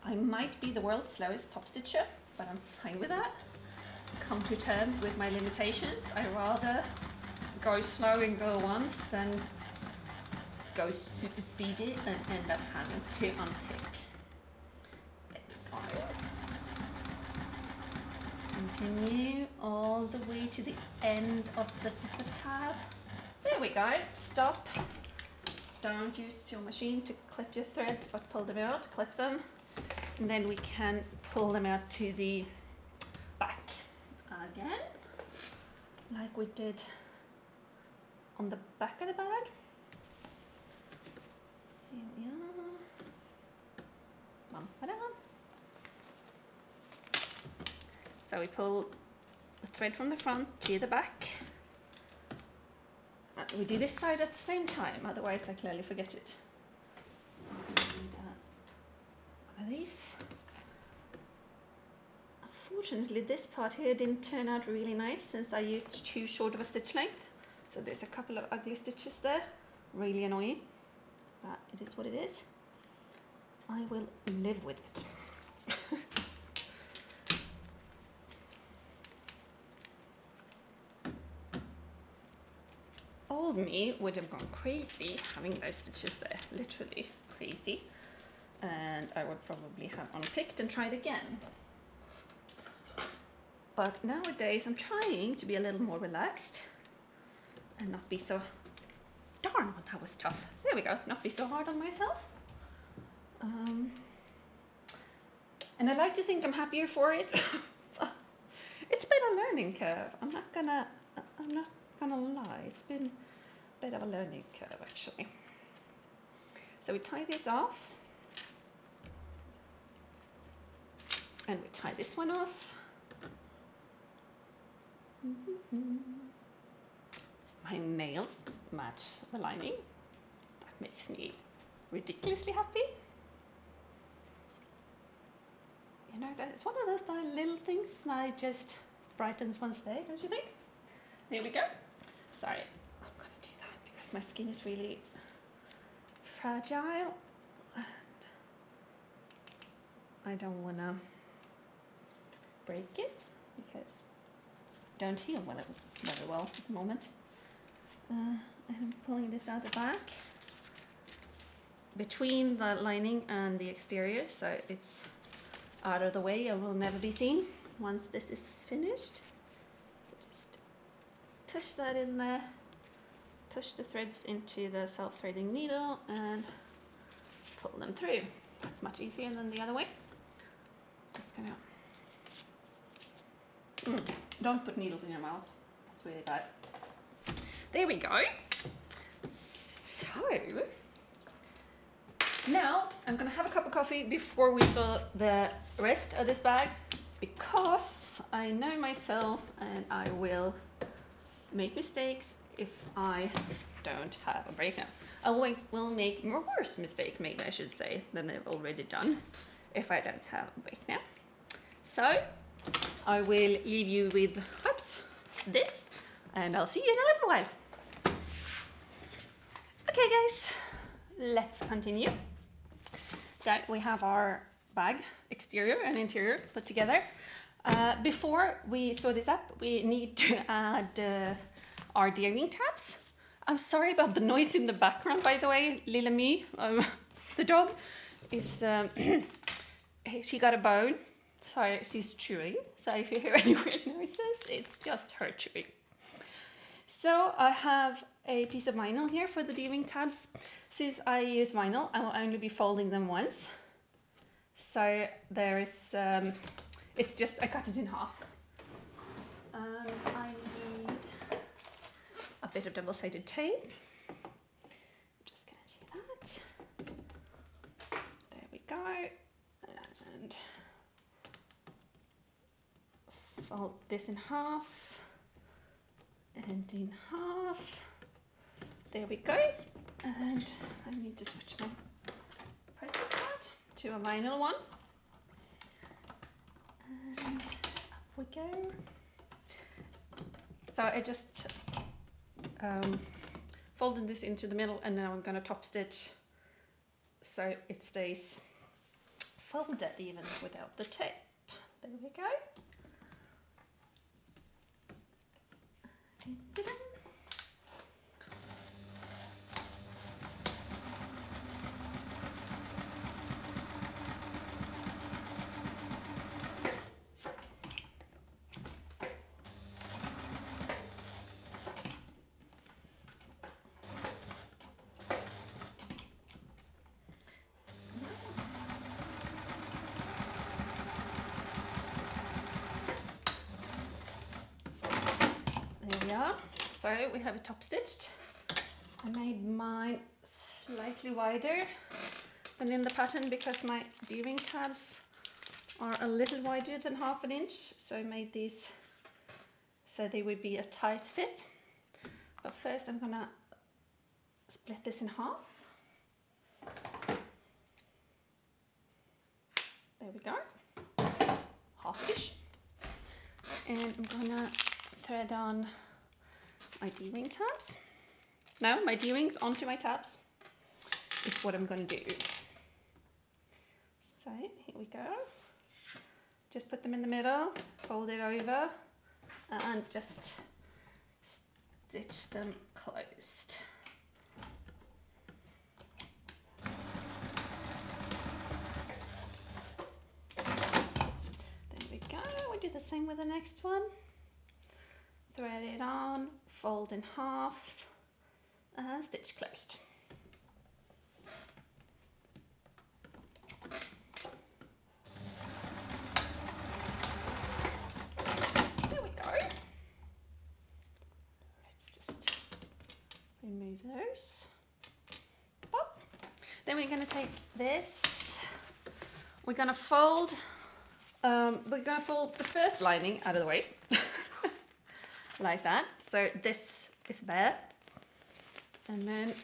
I might be the world's slowest top stitcher, but I'm fine with that. Come to terms with my limitations. I rather go slow and go once than go super speedy and end up having to unpick. There we go. Continue all the way to the end of the zipper tab. There we go. Stop. Don't use your machine to clip your threads, but pull them out, clip them, and then we can pull them out to the back again, like we did on the back of the bag. Here we are. Bum, ba-dum. So we pull the thread from the front to the back. We do this side at the same time, otherwise I clearly forget it. And, one of these. Unfortunately, this part here didn't turn out really nice since I used too short of a stitch length. So there's a couple of ugly stitches there, really annoying. But it is what it is. I will live with it. Old me would have gone crazy having those stitches there, literally crazy. And I would probably have unpicked and tried again. But nowadays I'm trying to be a little more relaxed and not be so, darn, that was tough. There we go, not be so hard on myself. And I like to think I'm happier for it. It's been a learning curve. I'm not gonna I'm not gonna lie, it's been a bit of a learning curve actually. So we tie this off, and we tie this one off. My nails match the lining. That makes me ridiculously happy. You know, it's one of those little things that just brightens one's day, don't you think? Here we go. Sorry, I'm gonna do that because my skin is really fragile and I don't wanna break it because I don't heal very well at the moment. And I'm pulling this out the back between the lining and the exterior, so it's out of the way and will never be seen once this is finished. So just push that in there, push the threads into the self-threading needle and pull them through. That's much easier than the other way. Just gonna don't put needles in your mouth, that's really bad. There we go. So now I'm gonna have a cup of coffee before we sew the rest of this bag, because I know myself and I will make mistakes if I don't have a break now. I will make more worse mistake, maybe I should say, than I've already done if I don't have a break now. So I will leave you with this, and I'll see you in a little while. Okay guys, let's continue. So we have our bag, exterior and interior, put together. Before we sew this up, we need to add our D-ring tabs. I'm sorry about the noise in the background, by the way. Lilla Me, the dog, is she got a bone, so she's chewing. So if you hear any weird noises, it's just her chewing. So I have a piece of vinyl here for the D-ring tabs. Since I use vinyl, I will only be folding them once. So there is, it's just, I cut it in half. I need a bit of double-sided tape. I'm just gonna do that. There we go. And fold this in half. And in half. There we go. And I need to switch my pressing pad to a vinyl one. And up we go. So I just folded this into the middle, and now I'm going to top stitch so it stays folded even without the tape. There we go. So we have it top stitched. I made mine slightly wider than in the pattern because my D-ring tabs are a little wider than ½ inch. So I made these so they would be a tight fit. But first I'm gonna split this in half. There we go, half-ish. And I'm gonna thread on my D-ring tabs. Now my D-rings onto my tabs is what I'm going to do. So here we go. Just put them in the middle, fold it over, and just stitch them closed. There we go. We do the same with the next one. Thread it on, fold in half, and stitch closed. There we go. those. Pop. Then we're going to take this. We're going to fold the first lining out of the way. Like that. So this is bare. And then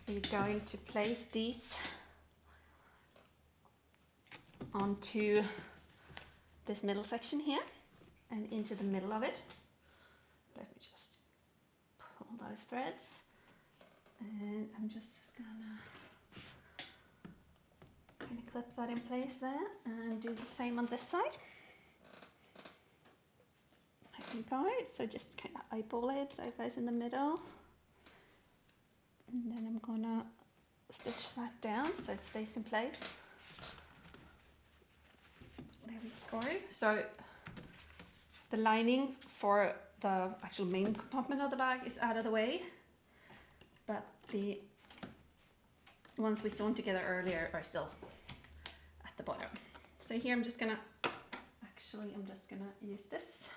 we're going to place these onto this middle section here and into the middle of it. Let me just pull those threads, and I'm just gonna kind of clip that in place there and do the same on this side. There we go. So just kind of eyeball it so it goes in the middle, and then I'm gonna stitch that down so it stays in place. There we go. So the lining for the actual main compartment of the bag is out of the way, but the ones we sewn together earlier are still at the bottom. So here I'm just gonna use this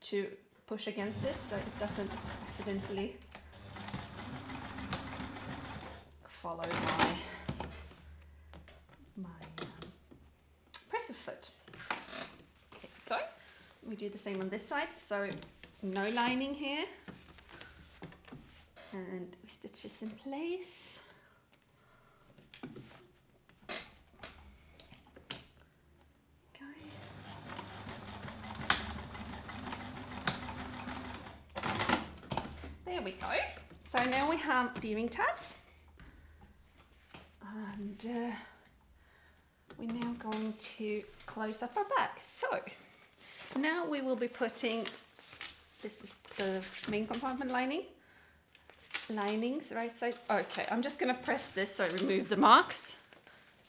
to push against this so it doesn't accidentally follow my presser foot. There we go. We do the same on this side, so no lining here, and we stitch this in place. There we go. So now we have D-ring tabs, and we're now going to close up our bag. So now we will be putting, this is the main compartment linings, right side. Okay, I'm just gonna press this so I remove the marks.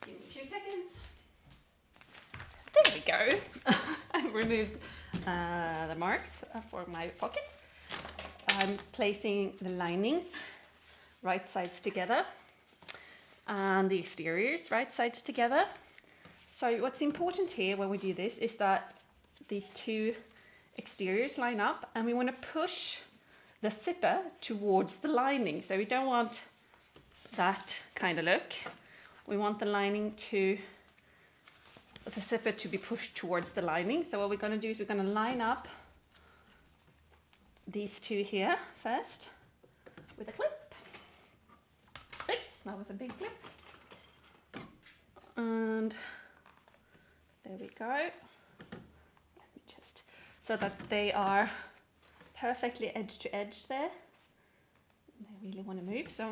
Give me 2 seconds. There we go. I've removed the marks for my pockets. I'm placing the linings right sides together and the exteriors right sides together. So what's important here when we do this is that the two exteriors line up, and we want to push the zipper towards the lining. So we don't want that kind of look. We want the zipper to be pushed towards the lining. So what we're going to do is we're going to line up these two here first with a clip. Oops, that was a big clip. And there we go. Let me just, so that they are perfectly edge to edge there. They really want to move. So,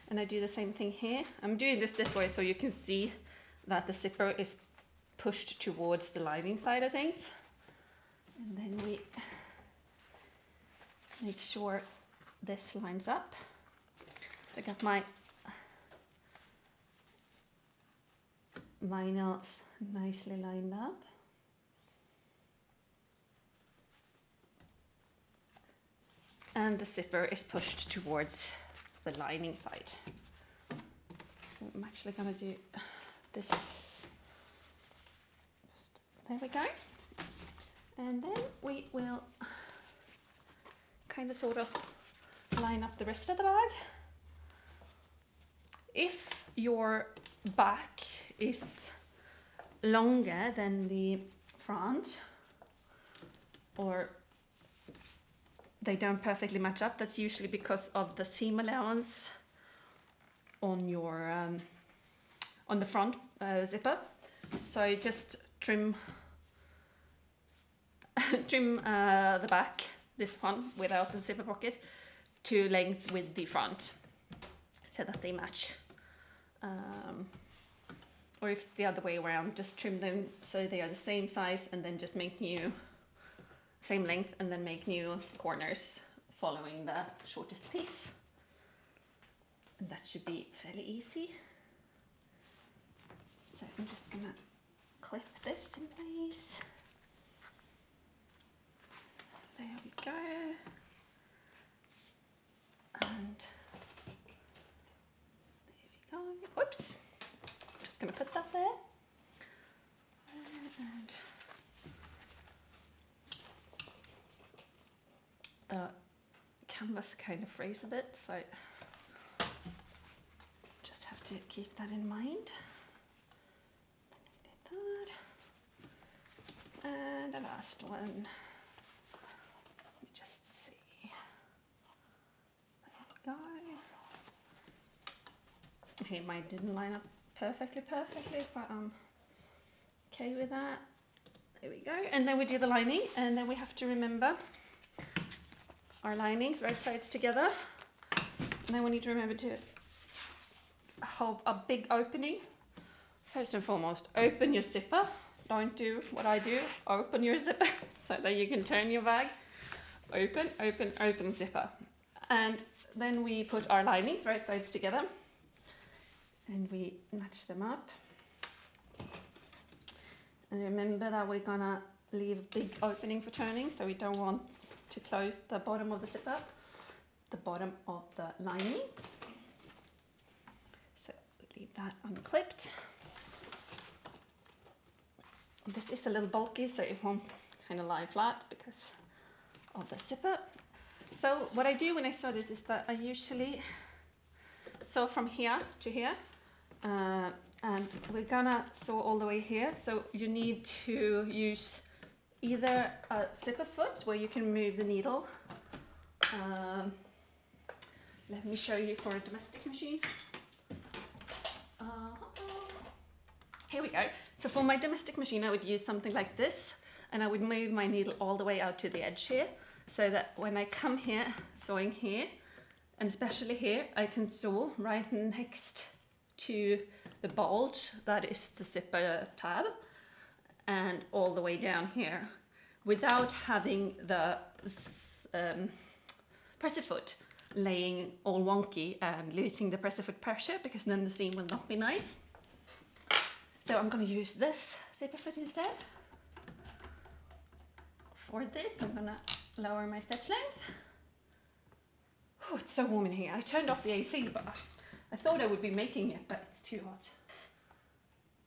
and I do the same thing here. I'm doing this way so you can see that the zipper is pushed towards the lining side of things. And then we make sure this lines up. So I got my vinyls nicely lined up. And the zipper is pushed towards the lining side. So I'm actually going to do this. There we go. And then we will kind of sort of line up the rest of the bag. If your back is longer than the front, or they don't perfectly match up, that's usually because of the seam allowance on your on the front zipper. So just trim the back, this one without the zipper pocket, to length with the front so that they match. Or if it's the other way around, just trim them so they are the same size, and then just make new, same length, and then make new corners following the shortest piece. And that should be fairly easy. So I'm just gonna clip this in place. There we go. And there we go. Whoops. Just gonna put that there. And the canvas kind of frays a bit, so just have to keep that in mind. And the last one, let me just see, there we go. Okay, mine didn't line up perfectly, but I'm okay with that. There we go. And then we do the lining, and then we have to remember our linings, right sides together. And then we need to remember to have a big opening. First and foremost, open your zipper. Don't do what I do, open your zipper so that you can turn your bag. Open, open, open zipper. And then we put our linings, right sides together, and we match them up. And remember that we're gonna leave a big opening for turning, so we don't want to close the bottom of the zipper, the bottom of the lining. So we leave that unclipped. This is a little bulky, so it won't kind of lie flat because of the zipper. So what I do when I sew this is that I usually sew from here to here, and we're gonna sew all the way here. So you need to use either a zipper foot where you can move the needle. Let me show you for a domestic machine. Here we go. So for my domestic machine, I would use something like this, and I would move my needle all the way out to the edge here, so that when I come here, sewing here, and especially here, I can sew right next to the bulge that is the zipper tab, and all the way down here, without having the presser foot laying all wonky and losing the presser foot pressure, because then the seam will not be nice. So I'm going to use this zipper foot instead. For this, I'm going to lower my stitch length. Oh, it's so warm in here. I turned off the AC, but I thought I would be making it, but it's too hot.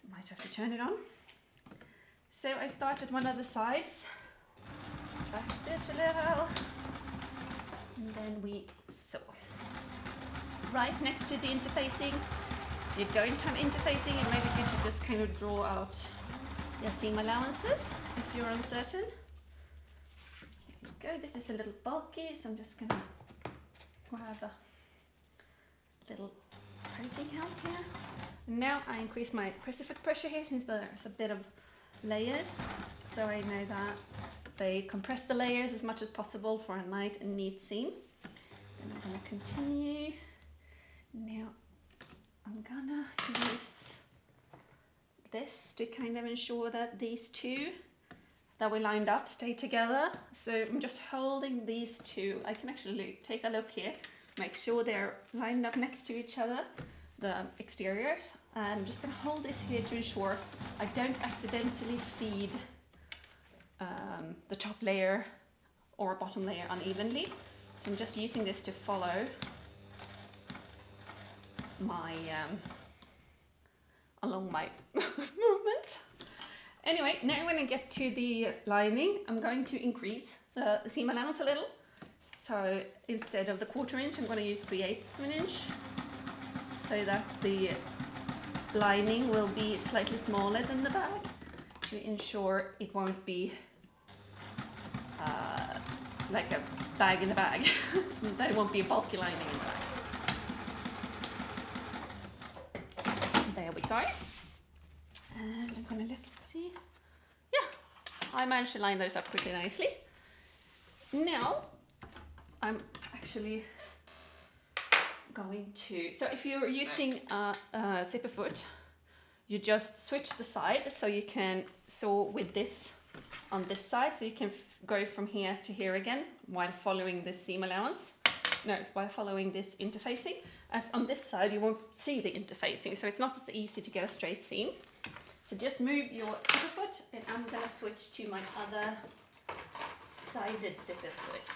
Might have to turn it on. So I started one of the sides, back stitch a little, and then we sew. Right next to the interfacing. If you don't have interfacing, it might be good to just kind of draw out your seam allowances if you're uncertain. Here we go. This is a little bulky, so I'm just going to grab a little piping help here. Now I increase my presser foot pressure here since there's a bit of layers, so I know that they compress the layers as much as possible for a nice and neat seam. Then I'm going to continue. Now I'm gonna use this to kind of ensure that these two that we lined up stay together. So I'm just holding these two. I can actually take a look here, make sure they're lined up next to each other, the exteriors. And I'm just gonna hold this here to ensure I don't accidentally feed the top layer or bottom layer unevenly. So I'm just using this to follow my along my movements. Anyway, now when I get to the lining, I'm going to increase the seam allowance a little. So instead of the 1/4 inch, I'm going to use 3/8 of an inch, so that the lining will be slightly smaller than the bag, to ensure it won't be like a bag in the bag. That it won't be a bulky lining in the bag. There we go. And I'm going to look and see. Yeah, I managed to line those up pretty nicely. Now, I'm actually going to... So if you're using a zipper foot, you just switch the side, so you can sew with this on this side, so you can go from here to here again while following this seam allowance. No, while following this interfacing. As on this side, you won't see the interfacing, so it's not as easy to get a straight seam. So just move your zipper foot, and I'm going to switch to my other sided zipper foot.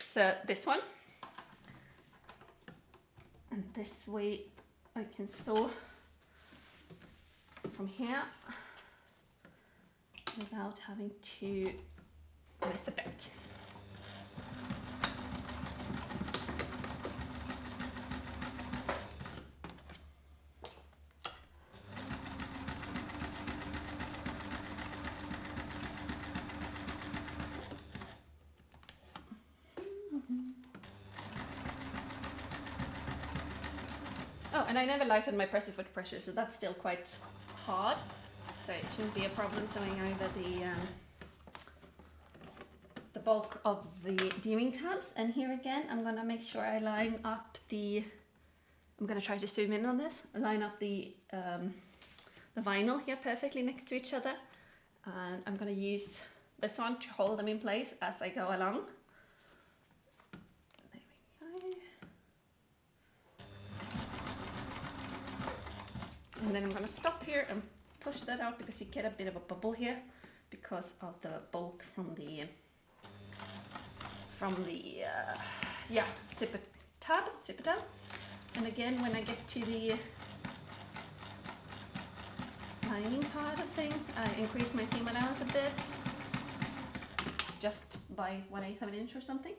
So this one. And this way I can sew from here without having to mess a bit. Oh, and I never lightened my presser foot pressure, so that's still quite hard. So it shouldn't be a problem sewing either the bulk of the dewing tabs. And here again, I'm gonna make sure I line up I'm gonna try to zoom in on this, line up the vinyl here perfectly next to each other. And I'm gonna use this one to hold them in place as I go along. There we go. And then I'm gonna stop here and push that out because you get a bit of a bubble here because of the bulk from the zipper tab. And again, when I get to the lining part of things, I increase my seam allowance a bit, just by 1/8 of an inch or something.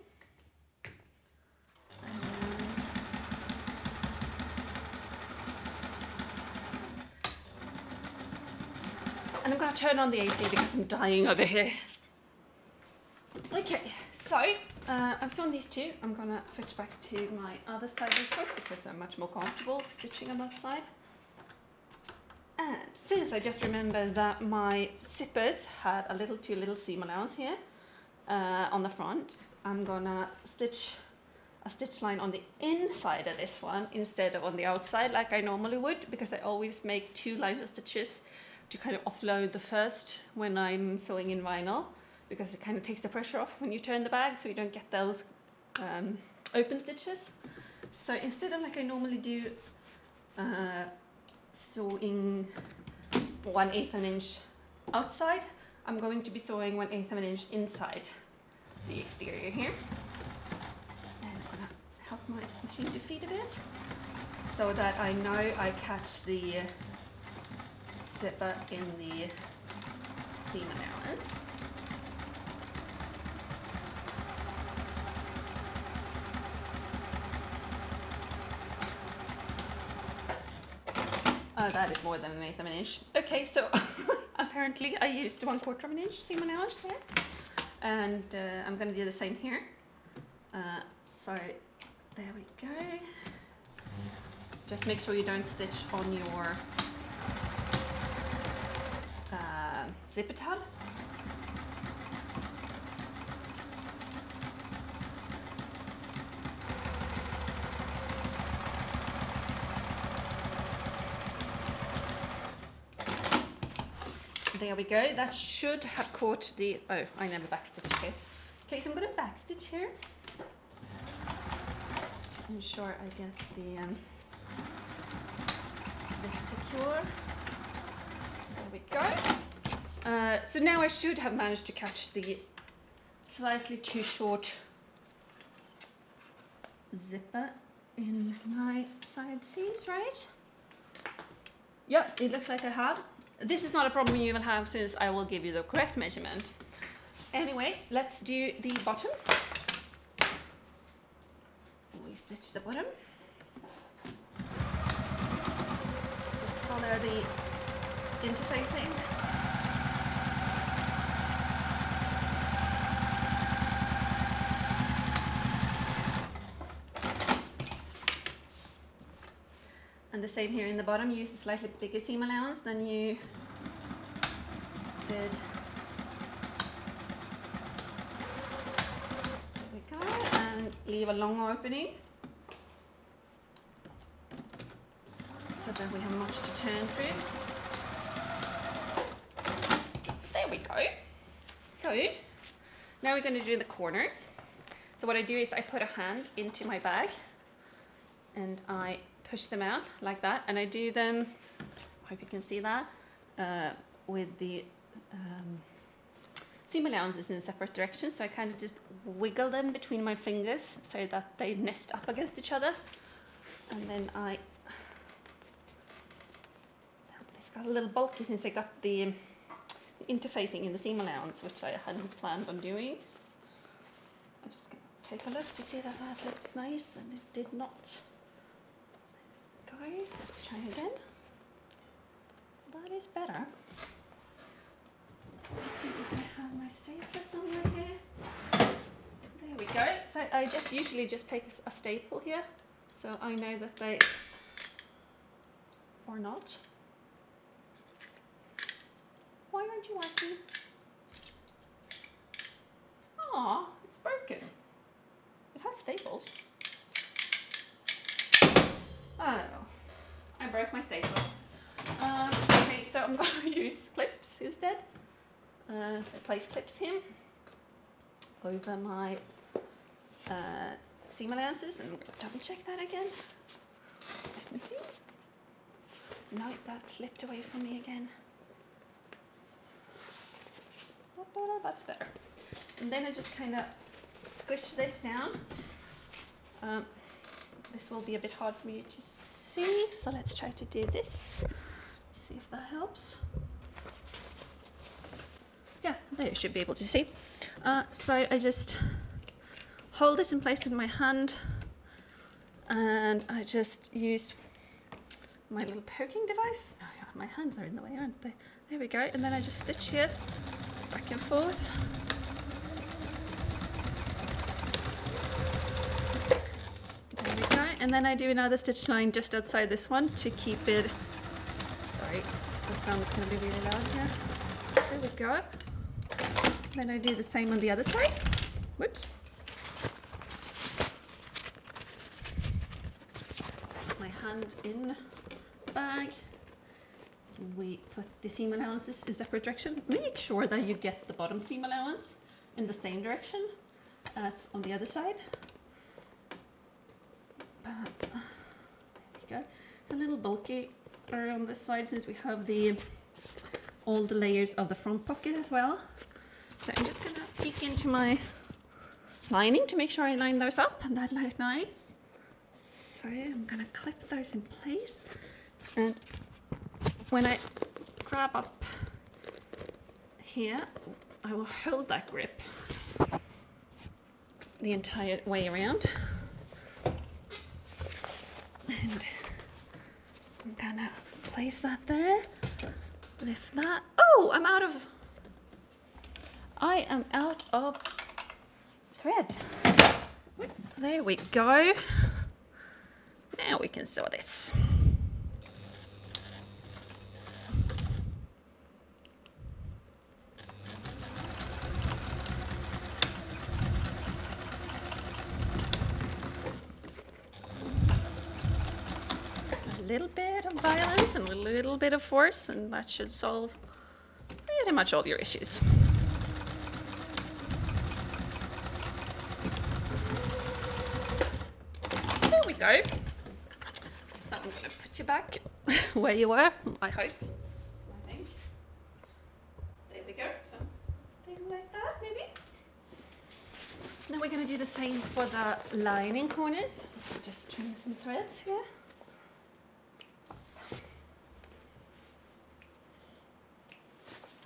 And I'm going to turn on the AC because I'm dying over here. Okay, so I've sewn these two. I'm going to switch back to my other side of the foot because I'm much more comfortable stitching on that side. And since I just remembered that my zippers had too little seam allowance here on the front, I'm going to stitch a stitch line on the inside of this one instead of on the outside like I normally would, because I always make 2 lines of stitches to kind of offload the first when I'm sewing in vinyl, because it kind of takes the pressure off when you turn the bag, so you don't get those open stitches. So instead of like I normally do sewing 1/8 of an inch outside, I'm going to be sewing 1/8 of an inch inside the exterior here. And I'm gonna help my machine to feed a bit so that I know I catch the zipper in the seam allowance. Oh, that is more than 1/8 of an inch. Okay, so apparently I used 1/4 of an inch seam allowance there, and I'm going to do the same here. So there we go. Just make sure you don't stitch on your zipper tab. There we go. That should have caught the... Oh, I never backstitched here. Okay, so I'm going to backstitch here to ensure I get this secure. There we go. So now I should have managed to catch the slightly too short zipper in my side seams, right? Yep, it looks like I have. This is not a problem you will have since I will give you the correct measurement. Anyway, let's do the bottom. We stitch the bottom. Just follow the interfacing. And the same here in the bottom, use a slightly bigger seam allowance than you did. There we go, and leave a long opening so that we have much to turn through. There we go. So now we're going to do the corners. So what I do is I put a hand into my bag and I push them out like that, and I do them, I hope you can see that, with the seam allowances in separate directions. So I kind of just wiggle them between my fingers so that they nest up against each other, and then it's got a little bulky since I got the interfacing in the seam allowance, which I hadn't planned on doing. I'm just going to take a look to see that that looks nice, and it did not. Let's try again. That is better. Let's see if I have my stapler somewhere here. There we go. So I usually just take a staple here, so I know that they or not. Why aren't you working? Aw, it's broken. It has staples. I don't know. I broke my staple. Okay, so I'm gonna use clips instead. So I place clips here over my seam allowances, and I'm gonna double check that again. Let me see. No, that slipped away from me again. Oh, that's better. And then I just kind of squish this down. This will be a bit hard for you to see, so let's try to do this. See if that helps. Yeah, there you should be able to see. So I just hold this in place with my hand, and I just use my little poking device. No, yeah, my hands are in the way, aren't they? There we go. And then I just stitch here, back and forth. There we go. And then I do another stitch line just outside this one to keep it. Sorry, the sound is going to be really loud here. There we go. Then I do the same on the other side. Whoops. Put my hand in the bag. We put the seam allowances in separate direction. Make sure that you get the bottom seam allowance in the same direction as on the other side. There we go. It's a little bulky on this side since we have all the layers of the front pocket as well. So I'm just gonna peek into my lining to make sure I line those up, and that look nice. So I'm gonna clip those in place, and when I grab up here, I will hold that grip the entire way around. And I'm gonna place that there, lift that. Oh, I am out of thread. Oops. There we go. Now we can sew this. A little bit of violence and a little bit of force, and that should solve pretty much all your issues. There we go. So I'm going to put you back where you were, I hope. I think. There we go. Something like that, maybe. Now we're going to do the same for the lining corners. Just trim some threads here.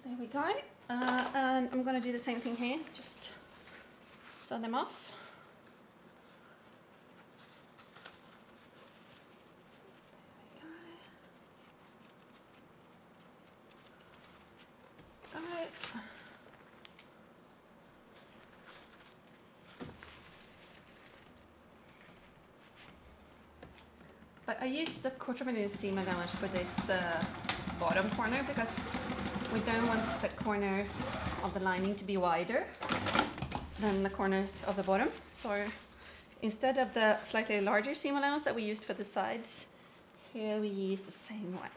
There we go. And I'm going to do the same thing here. Just sew them off. There we go. But I used the 1/4 inch seam allowance for this bottom corner because we don't want the corners of the lining to be wider than the corners of the bottom. So instead of the slightly larger seam allowance that we used for the sides, here we use the same one.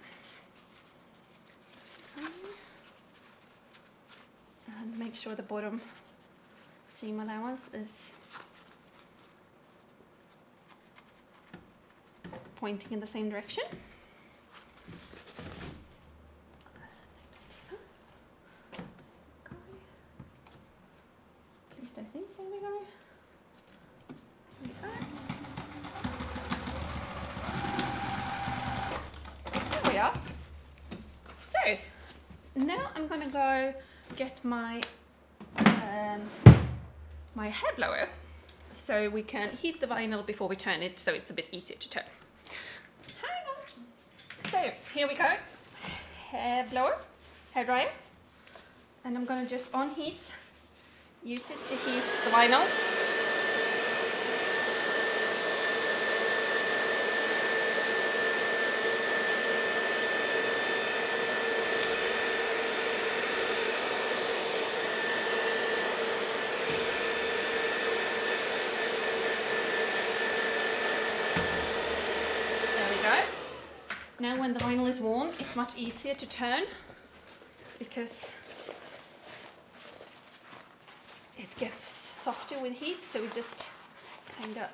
And make sure the bottom seam allowance is pointing in the same direction. At least I think. There we go. There we are. So now I'm gonna go get my my hair blower so we can heat the vinyl before we turn it, so it's a bit easier to turn. Hang on. So here we go. Hair blower, hair dryer, and I'm gonna just on heat, use it to heat the vinyl. we go. Now when the vinyl is warm, it's much easier to turn because it gets softer with heat, so we just kind of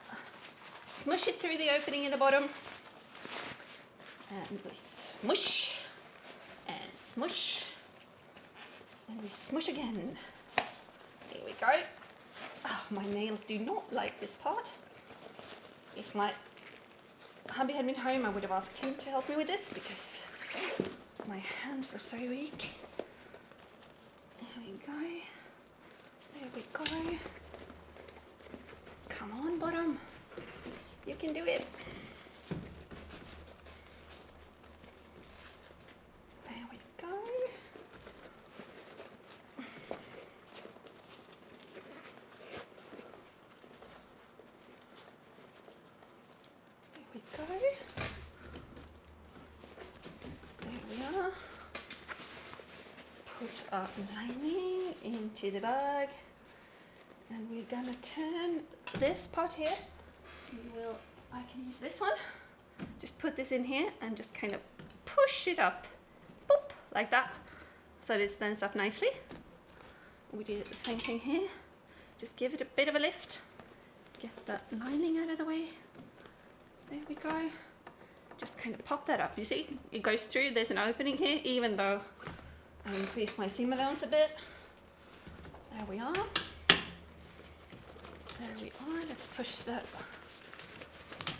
smush it through the opening in the bottom, and we smush and smush and we smush again. Here we go. Oh, my nails do not like this part. If my hubby had been home, I would have asked him to help me with this because my hands are so weak. There we go. There we go. Come on, bottom. You can do it. There we go. There we go. There we are. Put our lining into the bag. And we're gonna turn this part here. I can use this one. Just put this in here and just kind of push it up, boop, like that, so that it stands up nicely. We do the same thing here. Just give it a bit of a lift. Get that lining out of the way. There we go. Just kind of pop that up. You see, it goes through. There's an opening here, even though I increased my seam allowance a bit. There we are. There we are. Let's push that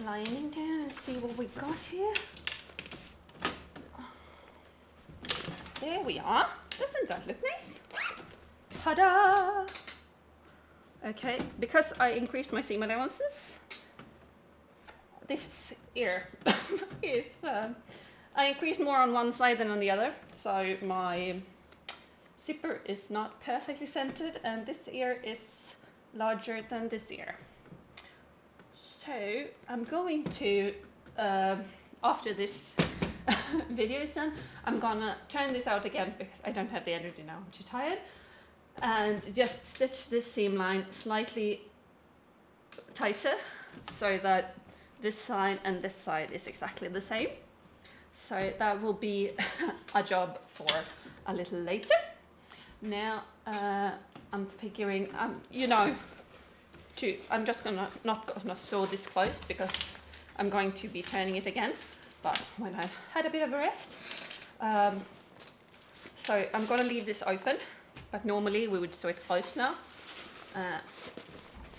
lining down and see what we got here. There we are. Doesn't that look nice? Ta-da! Okay, because I increased my seam allowances, this ear is, I increased more on one side than on the other, so my zipper is not perfectly centered, and this ear is larger than this ear. So I'm going to, after this video is done, I'm gonna turn this out again because I don't have the energy now, I'm too tired, and just stitch this seam line slightly tighter so that this side and this side is exactly the same. So that will be a job for a little later. Now I'm figuring, you know, I'm just not gonna sew this closed because I'm going to be turning it again, but when I've had a bit of a rest. So I'm gonna leave this open, but normally we would sew it closed now.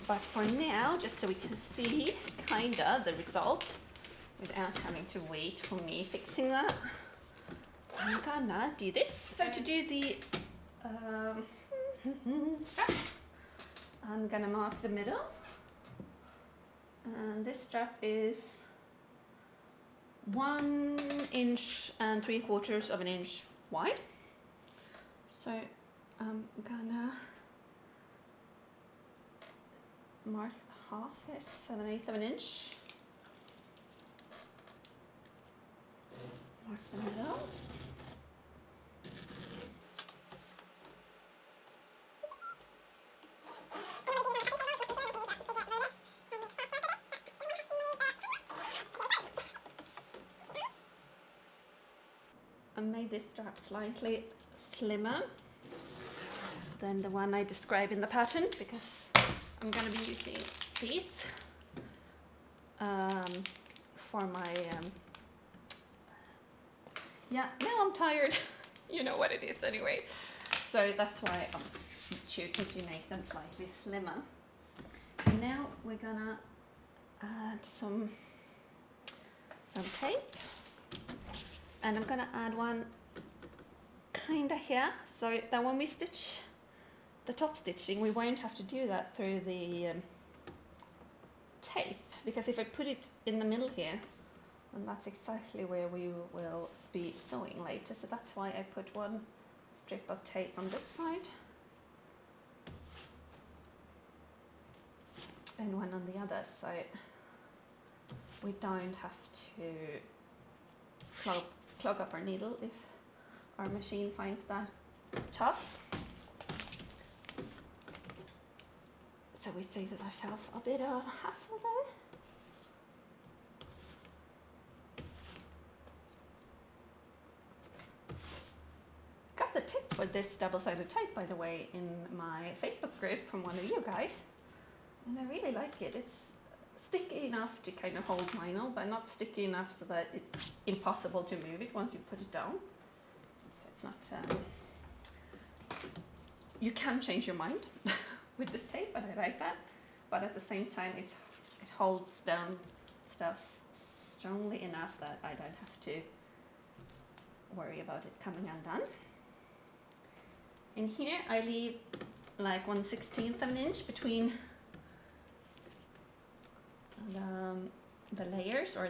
But for now, just so we can see kinda the result without having to wait for me fixing that, I'm gonna do this. So to do the strap, I'm gonna mark the middle, and this strap is 1 inch and 3/4 of an inch wide. So I'm gonna mark half, 7/8 of an inch. Mark the middle. I made this strap slightly slimmer than the one I described in the pattern because I'm going to be using these for my, yeah, now I'm tired. You know what it is anyway. So that's why I'm choosing to make them slightly slimmer. And now we're gonna add some tape. And I'm gonna add one kinda here, so that when we stitch the top stitching, we won't have to do that through the tape, because if I put it in the middle here, then that's exactly where we will be sewing later. So that's why I put one strip of tape on this side and one on the other, so we don't have to clog up our needle if our machine finds that tough. So we saved ourselves a bit of hassle there. for this double-sided tape, by the way, in my Facebook group from one of you guys, and I really like it. It's sticky enough to kind of hold vinyl, but not sticky enough so that it's impossible to move it once you put it down. So it's not, you can change your mind with this tape, and I like that, but at the same time it holds down stuff strongly enough that I don't have to worry about it coming undone. In here I leave like 1/16 of an inch between the layers, or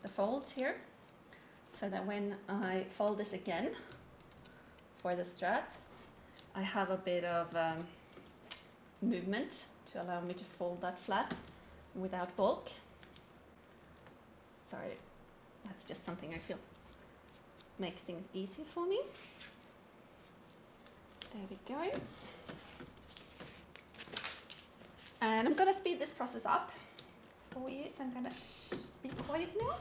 the folds here, so that when I fold this again for the strap, I have a bit of movement to allow me to fold that flat without bulk. Sorry, that's just something I feel makes things easier for me. There we go. And I'm gonna speed this process up for you, so I'm gonna be quiet now.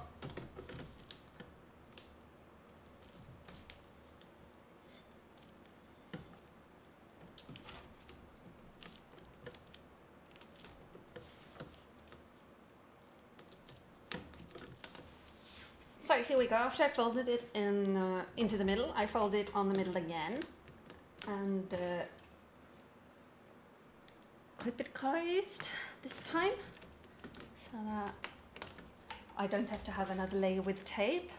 So here we go. After I folded it into the middle, I fold it on the middle again and clip it closed this time, so that I don't have to have another layer with tape.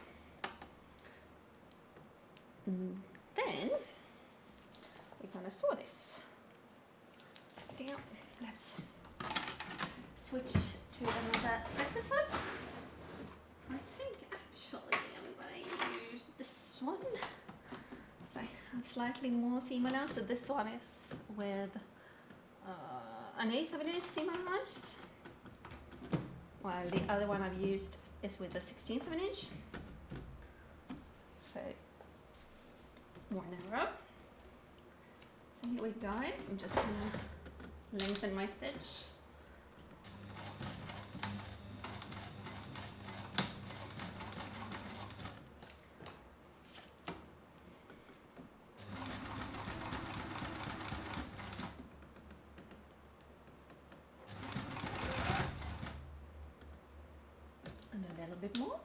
And then we're gonna sew this down. Let's switch to another presser foot. I think actually I'm gonna use this one. So I have slightly more seam allowance. So this one is with 1/8 of an inch seam allowance, while the other one I've used is with a 1/16 of an inch. So more narrow. So here we go. I'm just gonna lengthen my stitch. And a little bit more.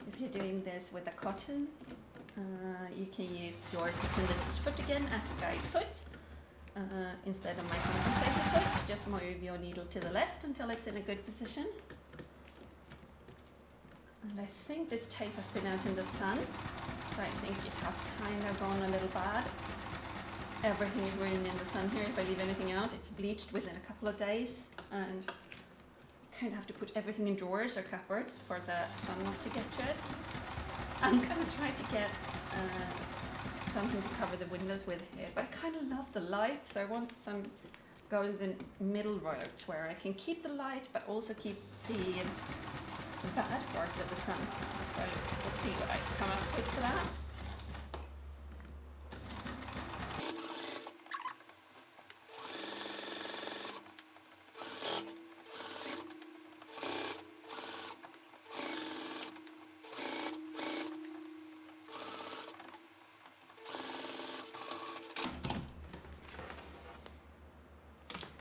If you're doing this with a cotton, you can use your stitch and stitch foot again as a guide foot. Instead of my compensator foot, just move your needle to the left until it's in a good position. And I think this tape has been out in the sun, so I think it has kind of gone a little bad. Everything is written in the sun here. If I leave anything out, it's bleached within a couple of days, and you kind of have to put everything in drawers or cupboards for the sun not to get to it. I'm gonna try to get something to cover the windows with here, but I kind of love the light, so I want some golden middle road where I can keep the light but also keep the bad parts of the sun. So let's see what I come up with for that.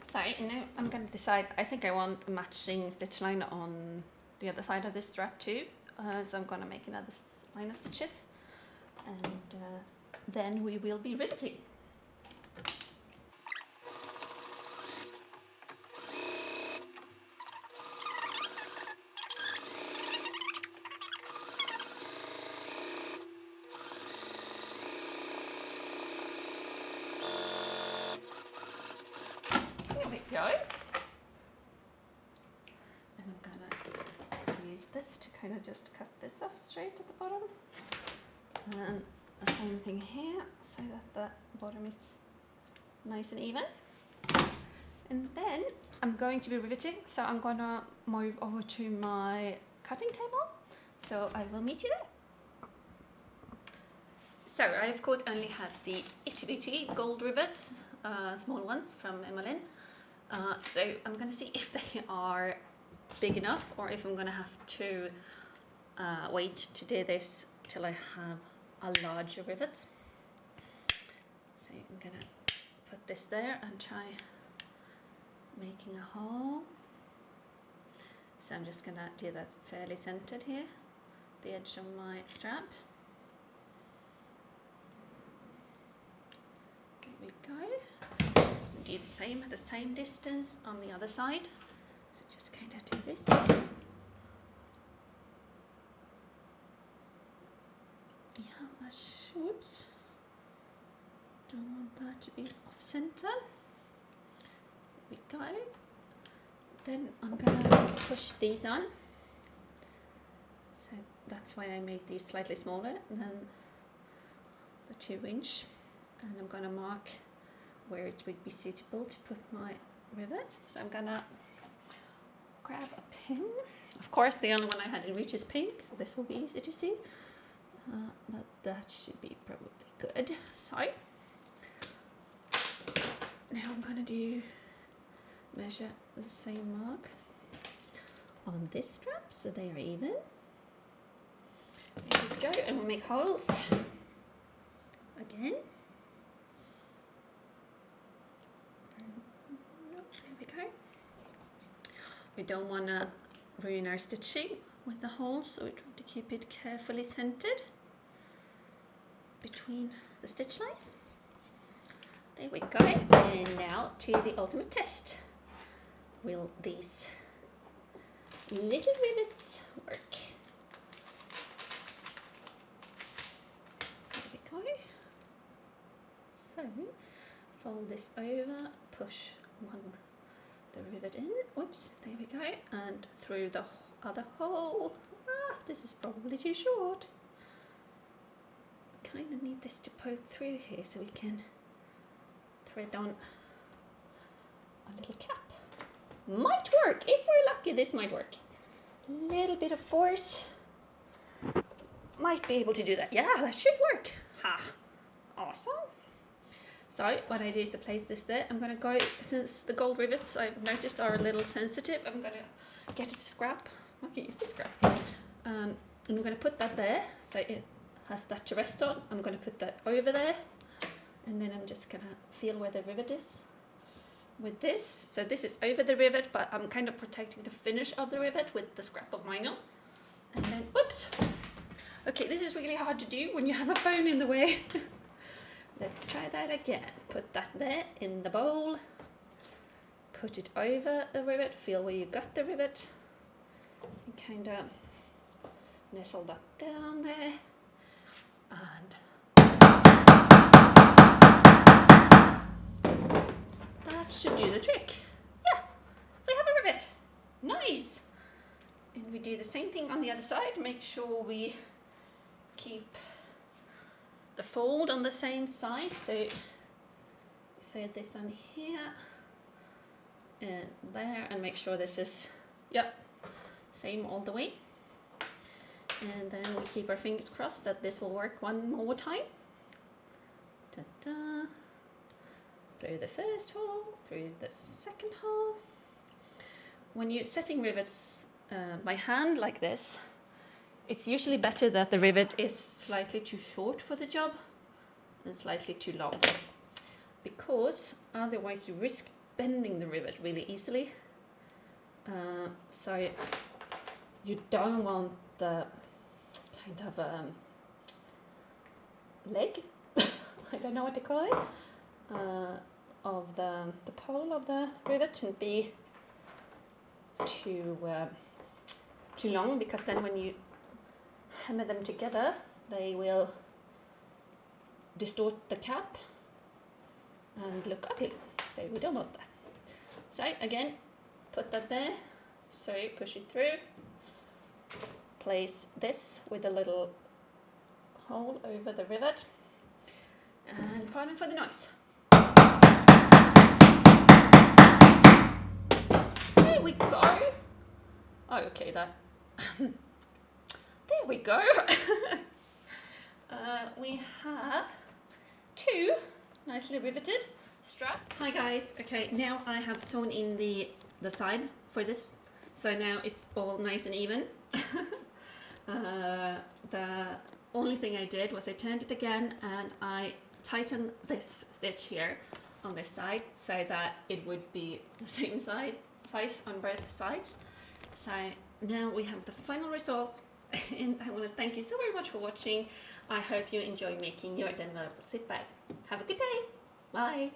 So now I'm going to decide. I think I want a matching stitch line on the other side of this strap too, so I'm going to make another line of stitches, and then we will be riveting. Here we go. And I'm gonna use this to kind of just cut this off straight at the bottom. And the same thing here, so that the bottom is nice and even. And then I'm going to be riveting, so I'm gonna move over to my cutting table So I will meet you there. So I of course only had these itty bitty gold rivets, small ones from Emmeline. So I'm going to see if they are big enough or if I'm going to have to wait to do this till I have a larger rivet. So I'm going to put this there and try making a hole. So I'm just going to do that fairly centered here, the edge of my strap. There we go. Do the same distance on the other side. So just kind of do this. Yeah, that should. Don't want that to be off center. There we go. Then I'm gonna push these on. So that's why I made these slightly smaller than the 2-inch. And I'm gonna mark where it would be suitable to put my rivet. So I'm gonna grab a pin. Of course, the only one I had in reach is pink, so this will be easy to see. But that should be probably good. So now I'm gonna measure the same mark on this strap, so they are even. There we go, and we'll make holes again. There we go. We don't want to ruin our stitching with the holes, so we try to keep it carefully centered between the stitch lines. There we go. And now to the ultimate test. Will these little rivets work? There we go. So fold this over, push the rivet in, whoops, there we go, and through the other hole. This is probably too short. Kind of need this to poke through here so we can thread on a little cap. Might work, if we're lucky this might work. A little bit of force, might be able to do that. Yeah, that should work. Ha, awesome. So what I do is I place this there. I'm going to go, since the gold rivets I've noticed are a little sensitive, I'm going to get a scrap. I can use the scrap. I'm going to put that there, so it has that to rest on. I'm going to put that over there, and then I'm just going to feel where the rivet is with this. So this is over the rivet, but I'm kind of protecting the finish of the rivet with the scrap of vinyl. And then, whoops. Okay, this is really hard to do when you have a phone in the way. Let's try that again. Put that there in the bowl. Put it over the rivet. Feel where you got the rivet. And kind of nestle that down there. And that should do the trick. Yeah, we have a rivet. Nice. And we do the same thing on the other side. Make sure we keep the fold on the same side, so thread this on here and there, and make sure this is, yep, same all the way. And then we keep our fingers crossed that this will work one more time. Ta-da. Through the first hole, through the second hole. When you're setting rivets by hand like this, it's usually better that the rivet is slightly too short for the job and slightly too long, because otherwise you risk bending the rivet really easily. So you don't want the kind of leg, I don't know what to call it, of the pole of the rivet to be too long, because then when you hammer them together they will distort the cap and look ugly, so we don't want that. So again, put that there, so push it through, place this with a little hole over the rivet, and pardon for the noise. There we go. Oh, okay, that there we go. We have 2 nicely riveted straps. Hi guys, okay, now I have sewn in the side for this, so now it's all nice and even. The only thing I did was I turned it again and I tightened this stitch here on this side so that it would be the same size on both sides. So now we have the final result, and I want to thank you so very much for watching. I hope you enjoy making your envelope zip bag. Have a good day. Bye.